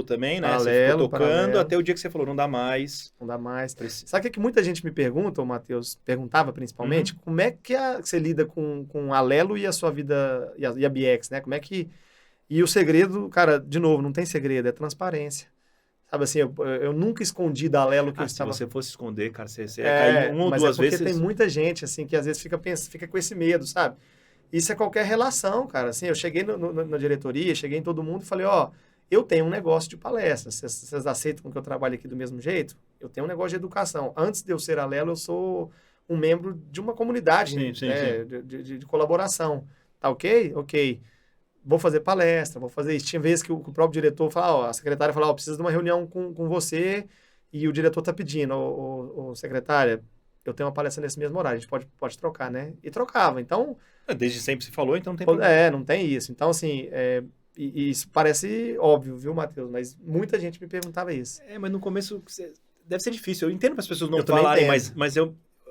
também, né? Paralelo, você ficou tocando até o dia que você falou, não dá mais. Não dá mais. Sabe o que muita gente me pergunta, o Matheus perguntava principalmente, como é que você lida com a Alelo e a sua vida, e a BX, né? Como é que... E o segredo, cara, de novo, não tem segredo, é transparência. Sabe assim, eu nunca escondi da Alelo que eu estava... Se você fosse esconder, cara, você ia cair uma ou duas vezes. Porque tem muita gente, assim, que às vezes fica com esse medo, sabe? Isso é qualquer relação, cara. Assim, eu cheguei na diretoria, cheguei em todo mundo e falei, eu tenho um negócio de palestra. Vocês aceitam que eu trabalhe aqui do mesmo jeito? Eu tenho um negócio de educação. Antes de eu ser Alelo, eu sou um membro de uma comunidade, sim. De colaboração. Tá ok? Ok. Vou fazer palestra, vou fazer isso. Tinha vezes que o próprio diretor fala, a secretária fala, preciso de uma reunião com você e o diretor tá pedindo, secretária, eu tenho uma palestra nesse mesmo horário, a gente pode trocar, né? E trocava, então... Desde sempre se falou, então não tem problema. Não tem isso. Então, assim, e isso parece óbvio, viu, Matheus? Mas muita gente me perguntava isso. Mas no começo deve ser difícil. Eu entendo para as pessoas não falarem, mas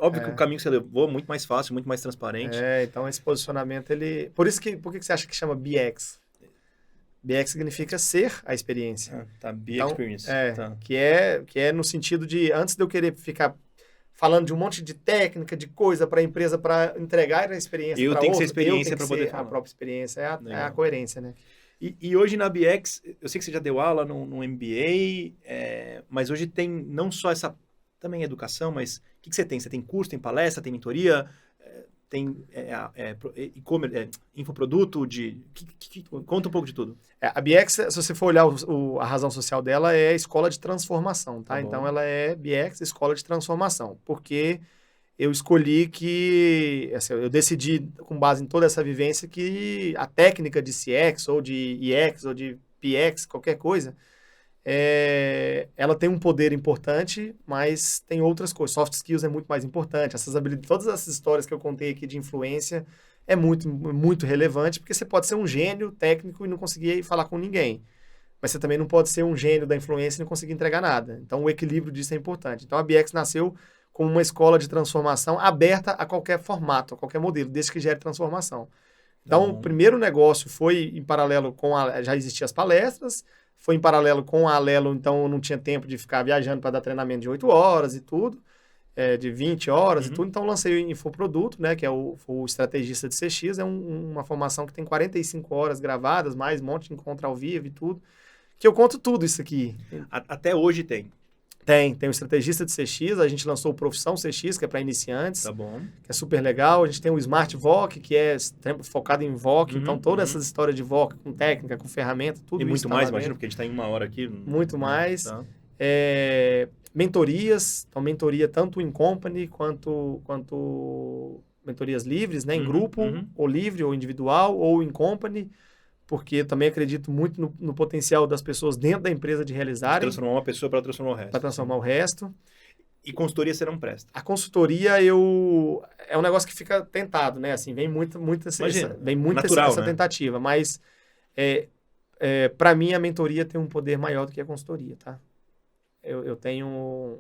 óbvio que o caminho que você levou é muito mais fácil, muito mais transparente. Então esse posicionamento, ele... Por que você acha que chama BX? BX significa ser a experiência. Experience. Que é no sentido de, antes de eu querer ficar falando de um monte de técnica, de coisa para a empresa, para entregar a experiência para outro. Eu tenho que ser experiência para poder falar. A própria experiência é a coerência, né? E hoje na BX, eu sei que você já deu aula no MBA, mas hoje tem não só essa também educação, mas o que você tem? Você tem curso, tem palestra, tem mentoria, tem e-commerce, infoproduto, conta um pouco de tudo. A BX, se você for olhar a razão social dela, é escola de transformação, tá? Então, ela é BX, escola de transformação, porque eu escolhi que, assim, eu decidi, com base em toda essa vivência, que a técnica de CX, ou de EX, ou de PX, qualquer coisa, ela tem um poder importante, mas tem outras coisas. Soft skills é muito mais importante. Essas habilidades, todas essas histórias que eu contei aqui de influência é muito, muito relevante, porque você pode ser um gênio técnico e não conseguir falar com ninguém. Mas você também não pode ser um gênio da influência e não conseguir entregar nada. Então, o equilíbrio disso é importante. Então, a BX nasceu como uma escola de transformação aberta a qualquer formato, a qualquer modelo, desde que gere transformação. Então, o primeiro negócio foi em paralelo com já existiam as palestras, foi em paralelo com a Alelo, então eu não tinha tempo de ficar viajando para dar treinamento de 8 horas e tudo, de 20 horas e tudo. Então, eu lancei o Infoproduto, né, que é o estrategista de CX, é uma formação que tem 45 horas gravadas, mais um monte de encontro ao vivo e tudo, que eu conto tudo isso aqui. Até hoje tem? Tem o estrategista de CX, a gente lançou o Profissão CX, que é para iniciantes, tá bom, que é super legal. A gente tem o Smart VOC, que é focado em VOC, então todas essas histórias de VOC, com técnica, com ferramenta, tudo isso. E muito mais, tá imagino, porque a gente está em 1 hora aqui. Muito mais. Tá. Mentorias, então mentoria tanto em company quanto mentorias livres, né, em grupo, ou livre, ou individual, ou em company, porque eu também acredito muito no potencial das pessoas dentro da empresa de realizarem. Transformar uma pessoa para transformar o resto. Para transformar o resto. E consultoria você não presta? A consultoria, é um negócio que fica tentado, né? Assim, vem muita natural, essa tentativa, mas Para mim, a mentoria tem um poder maior do que a consultoria, tá? Eu tenho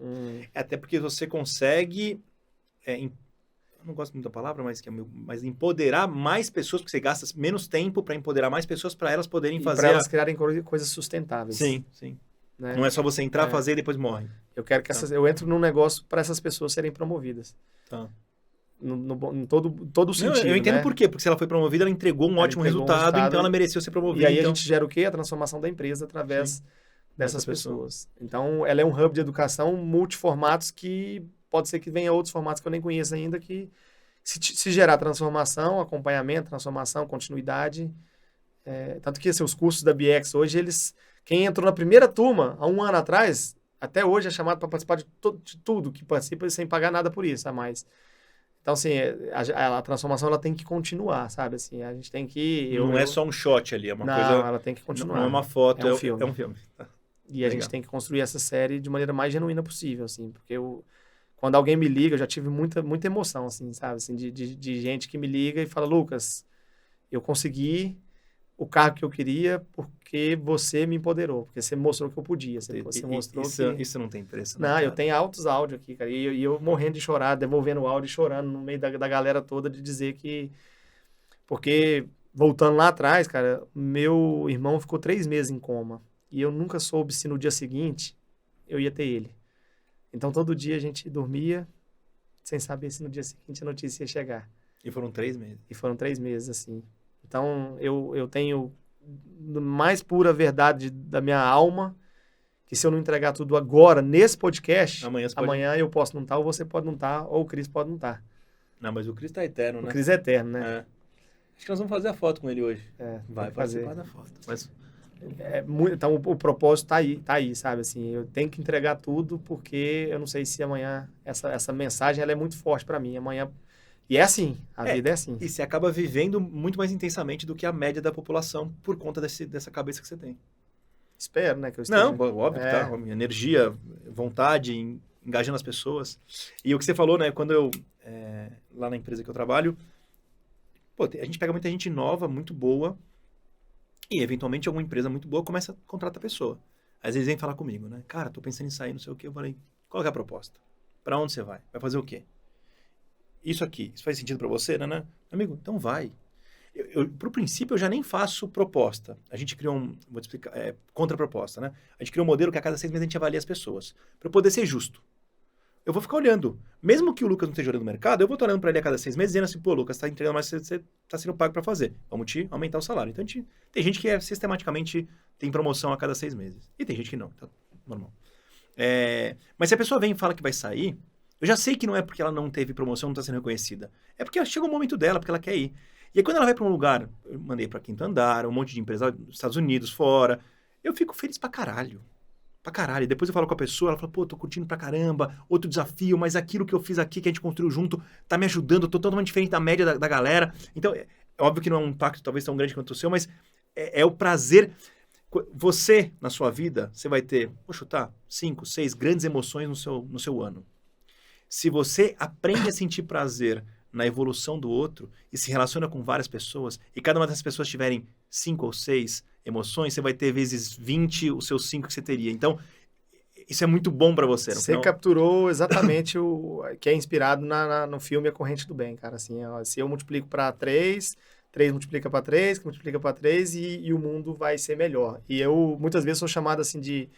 Até porque você consegue, eu não gosto muito da palavra, mas empoderar mais pessoas, porque você gasta menos tempo para empoderar mais pessoas para elas poderem fazer. Para elas criarem coisas sustentáveis. Sim, sim. Né? Não é só você entrar, fazer e depois morre. Eu quero que eu entro num negócio para essas pessoas serem promovidas. Tá. Em todo o sentido. Eu entendo né? por quê. Porque se ela foi promovida, ela entregou um ótimo resultado, então ela mereceu ser promovida. E aí então... a gente gera o quê? A transformação da empresa através dessas pessoas. Então, ela é um hub de educação multiformatos que pode ser que venha outros formatos que eu nem conheço ainda, que se gerar transformação, acompanhamento, transformação, continuidade. Tanto que os cursos da BX hoje, quem entrou na primeira turma, há um ano atrás, até hoje é chamado para participar de tudo que participa sem pagar nada por isso a mais. Então, assim, a transformação ela tem que continuar, sabe? Assim, a gente tem que... Não é só um shot ali, é uma coisa... Não, ela tem que continuar. Não é uma foto, é um filme. É um filme. E a gente tem que construir essa série de maneira mais genuína possível, assim, porque quando alguém me liga, eu já tive muita emoção, assim, sabe? Assim, de gente que me liga e fala, Lucas, eu consegui o cargo que eu queria porque você me empoderou, porque você mostrou que eu podia, você mostrou que... Isso não tem preço, Não, eu tenho altos áudios aqui, cara, e eu morrendo de chorar, devolvendo o áudio e chorando no meio da galera toda de dizer que... Porque, voltando lá atrás, cara, meu irmão ficou 3 meses em coma, e eu nunca soube se no dia seguinte eu ia ter ele. Então, todo dia a gente dormia sem saber se no dia seguinte a notícia ia chegar. E foram 3 meses. E foram 3 meses, assim. Então, eu tenho mais pura verdade da minha alma, que se eu não entregar tudo agora, nesse podcast, amanhã eu posso não estar, ou você pode não estar, ou o Cris pode não estar. Não, mas o Cris tá eterno, né? O Cris é eterno, né? É. Acho que nós vamos fazer a foto com ele hoje. Vai fazer da foto. Mas... então, o propósito tá aí, sabe? Assim, eu tenho que entregar tudo, porque eu não sei se amanhã essa mensagem ela é muito forte para mim. Amanhã... E é assim, a vida é assim. E você acaba vivendo muito mais intensamente do que a média da população por conta dessa cabeça que você tem. Espero, né? Que eu esteja... Não, óbvio que tá. Energia, vontade, engajando as pessoas. E o que você falou, né? Quando eu... lá na empresa que eu trabalho, a gente pega muita gente nova, muito boa, e eventualmente alguma empresa muito boa começa a contratar a pessoa. Às vezes vem falar comigo, né? Cara, tô pensando em sair, não sei o quê. Eu falei, qual que é a proposta? Pra onde você vai? Vai fazer o quê? Isso aqui, isso faz sentido para você, né? Amigo, então vai. Pro princípio, eu já nem faço proposta. A gente criou vou te explicar, contraproposta, né? A gente criou um modelo que a cada 6 meses a gente avalia as pessoas. Para eu poder ser justo. Eu vou ficar olhando. Mesmo que o Lucas não esteja olhando no mercado, eu vou estar olhando para ele a cada 6 meses dizendo assim, pô, Lucas, tá entregando mais, você tá sendo pago para fazer. Vamos te aumentar o salário. Então, tem gente que sistematicamente tem promoção a cada 6 meses. E tem gente que não, tá normal. Mas se a pessoa vem e fala que vai sair, eu já sei que não é porque ela não teve promoção, não está sendo reconhecida. É porque chega o momento dela, porque ela quer ir. E aí, quando ela vai para um lugar, eu mandei para Quinto Andar, um monte de empresa dos Estados Unidos, fora, eu fico feliz pra caralho. Pra caralho. E depois eu falo com a pessoa, ela fala, pô, tô curtindo pra caramba, outro desafio, mas aquilo que eu fiz aqui, que a gente construiu junto, tá me ajudando, tô totalmente diferente da média da galera. Então, é óbvio que não é um impacto talvez tão grande quanto o seu, mas é o prazer. Você, na sua vida, você vai ter, vou chutar, 5, 6 grandes emoções no seu ano. Se você aprende a sentir prazer na evolução do outro e se relaciona com várias pessoas, e cada uma dessas pessoas tiverem 5 ou 6 emoções, você vai ter vezes 20 os seus 5 que você teria. Então, isso é muito bom para você. Você capturou exatamente o que é inspirado no filme A Corrente do Bem, cara. Assim, se eu multiplico para 3 multiplica para 3, que multiplica para 3 e o mundo vai ser melhor. E eu, muitas vezes, sou chamado assim de...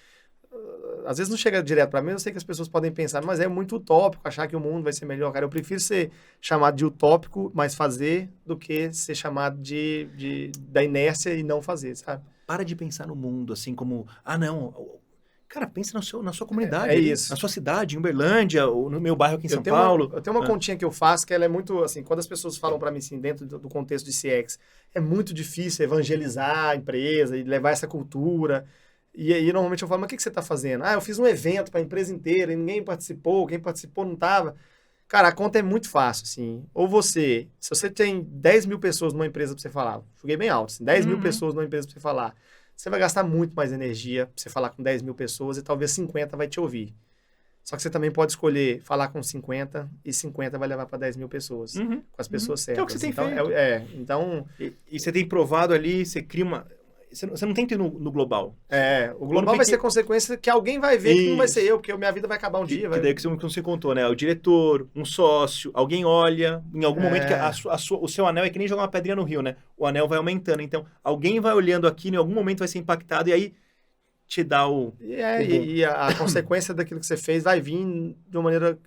Às vezes não chega direto para mim, eu sei que as pessoas podem pensar, mas é muito utópico achar que o mundo vai ser melhor, cara. Eu prefiro ser chamado de utópico, mas fazer, do que ser chamado da inércia e não fazer, sabe? Para de pensar no mundo, assim como, não... Cara, pensa na sua comunidade, isso. Na sua cidade, em Uberlândia, ou no meu bairro aqui em São Paulo. Eu tenho uma continha que eu faço, que ela é muito, assim, quando as pessoas falam para mim, assim, dentro do contexto de CX, é muito difícil evangelizar a empresa e levar essa cultura. E aí, normalmente, eu falo, mas o que você está fazendo? Eu fiz um evento para a empresa inteira e ninguém participou, quem participou não estava. Cara, a conta é muito fácil, assim. Ou se você tem 10 mil pessoas numa empresa para você falar, joguei bem alto, assim, 10 mil pessoas numa empresa para você falar, você vai gastar muito mais energia para você falar com 10 mil pessoas e talvez 50 vai te ouvir. Só que você também pode escolher falar com 50 e 50 vai levar para 10 mil pessoas, com as pessoas certas. Que é o que você tem feito. Então... E você tem provado ali, você cria Você não tem que ir no global. O global vai ser consequência que alguém vai ver que não vai ser eu, porque minha vida vai acabar um dia. Que daí que você contou, né? O diretor, um sócio, alguém olha, em algum momento que o seu anel é que nem jogar uma pedrinha no rio, né? O anel vai aumentando. Então, alguém vai olhando aquilo, em algum momento vai ser impactado, e aí te dá o... E a consequência daquilo que você fez vai vir de uma maneira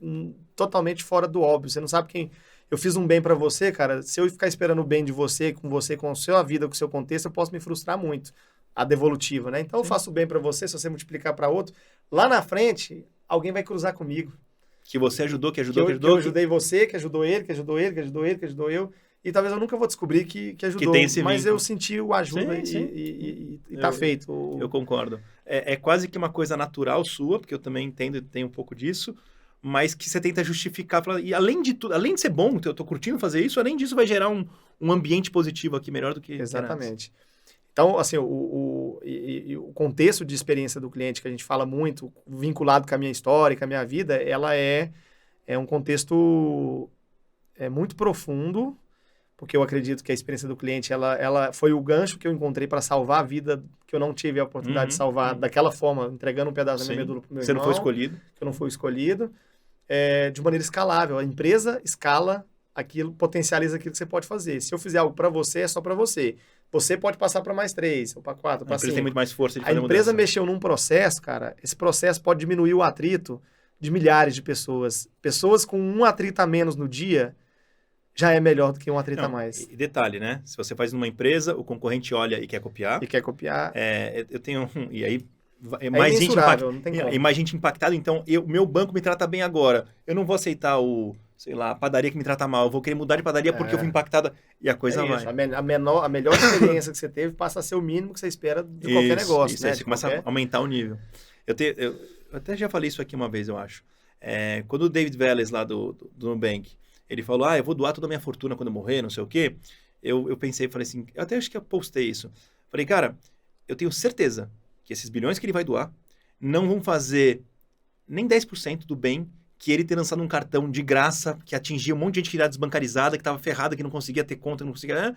totalmente fora do óbvio. Você não sabe quem... Eu fiz um bem pra você, cara, se eu ficar esperando o bem de você, com a sua vida, com o seu contexto, eu posso me frustrar muito. A devolutiva, né? Então, eu faço o bem pra você, se você multiplicar pra outro, lá na frente, alguém vai cruzar comigo. Que você ajudou, que eu ajudei você, que ajudou ele, que ajudou ele, que ajudou ele, que ajudou eu. E talvez eu nunca vou descobrir que ajudou. Que tem esse mas vínculo. eu senti o ajuda e tá feito. Eu concordo. É quase que uma coisa natural sua, porque eu também entendo e tenho um pouco disso, mas que você tenta justificar. E além de tudo, além de ser bom, eu tô curtindo fazer isso, além disso vai gerar um ambiente positivo aqui, melhor do que... Exatamente. Então, assim, o contexto de experiência do cliente que a gente fala muito, vinculado com a minha história, com a minha vida, ela é um contexto muito profundo, porque eu acredito que a experiência do cliente, ela foi o gancho que eu encontrei para salvar a vida que eu não tive a oportunidade de salvar daquela forma, entregando um pedaço da minha medula para o meu irmão. Você não foi escolhido. Que eu não fui escolhido. De maneira escalável. A empresa escala aquilo, potencializa aquilo que você pode fazer. Se eu fizer algo para você, é só para você. Você pode passar para mais 3, ou para 4, para 5. A empresa tem muito mais força de fazer A empresa mudança. mexeu num processo, cara, esse processo pode diminuir o atrito de milhares de pessoas. Pessoas com um atrito a menos no dia já é melhor do que um atrito a mais. E detalhe, né? Se você faz numa empresa, o concorrente olha e quer copiar. Eu tenho... E aí... mais gente impactada, então meu banco me trata bem agora. Eu não vou aceitar a padaria que me trata mal. Eu vou querer mudar de padaria porque eu fui impactada e a coisa vai. A melhor experiência que você teve passa a ser o mínimo que você espera de qualquer negócio. Isso, né? Você começa a aumentar o nível. Eu até já falei isso aqui uma vez, eu acho. Quando o David Vélez, lá do Nubank, ele falou, eu vou doar toda a minha fortuna quando eu morrer, não sei o quê. Eu pensei, falei assim, eu até acho que eu postei isso. Falei, cara, eu tenho certeza que esses bilhões que ele vai doar não vão fazer nem 10% do bem que ele ter lançado um cartão de graça, que atingia um monte de gente que era desbancarizada, que estava ferrada, que não conseguia ter conta, não conseguia...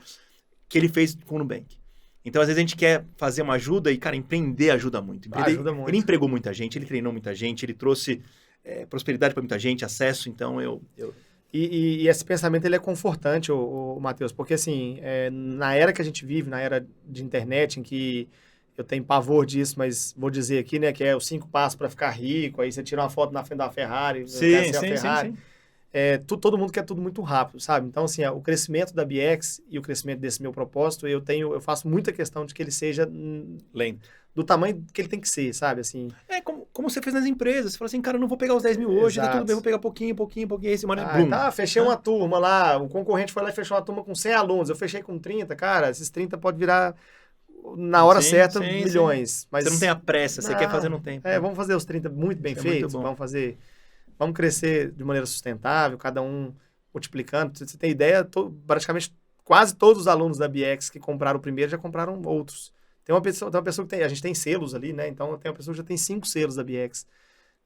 que ele fez com o Nubank. Então, às vezes, a gente quer fazer uma ajuda e, cara, empreender ajuda muito. Ajuda muito. Ele empregou muita gente, ele treinou muita gente, ele trouxe prosperidade para muita gente, acesso, então E esse pensamento, ele é confortante, o Matheus, porque, assim, na era que a gente vive, na era de internet, em que eu tenho pavor disso, mas vou dizer aqui, né, que é os 5 passos para ficar rico, aí você tira uma foto na frente da Ferrari, sim. Todo mundo quer tudo muito rápido, sabe? Então, assim, o crescimento da BX e o crescimento desse meu propósito, eu faço muita questão de que ele seja lento, do tamanho que ele tem que ser, sabe? Assim, como você fez nas empresas, você fala assim, cara, eu não vou pegar os 10 mil hoje, tá tudo bem, vou pegar pouquinho, esse fechei uma turma lá, o concorrente foi lá e fechou uma turma com 100 alunos, eu fechei com 30, cara, esses 30 pode virar na hora certa, milhões. Mas você não tem a pressa, você quer fazer no tempo. Vamos fazer os 30 muito bem feitos, vamos crescer de maneira sustentável, cada um multiplicando. Você tem ideia, praticamente quase todos os alunos da BX que compraram o primeiro já compraram outros. Tem uma pessoa que tem, a gente tem selos ali, né? Então tem uma pessoa que já tem 5 selos da BX.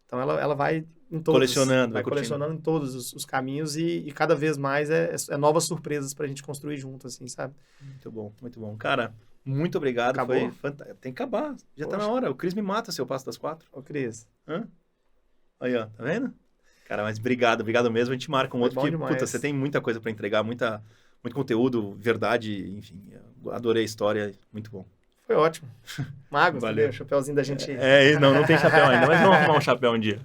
Então ela vai em todos. Colecionando. Colecionando em todos os caminhos e cada vez mais é novas surpresas pra gente construir junto, assim, sabe? Muito bom, muito bom. Cara, muito obrigado. Acabou? Foi fantástico. Tem que acabar. Já tá na hora. O Cris me mata se eu passo das 4. Ô, Cris. Aí, ó. Tá vendo? Cara, mas obrigado mesmo. A gente marca um outro que, demais. Você tem muita coisa pra entregar, muito conteúdo, verdade, enfim. Adorei a história. Muito bom. Foi ótimo. Mago, valeu. O chapéuzinho da gente. Não tem chapéu ainda, mas vamos arrumar um chapéu um dia.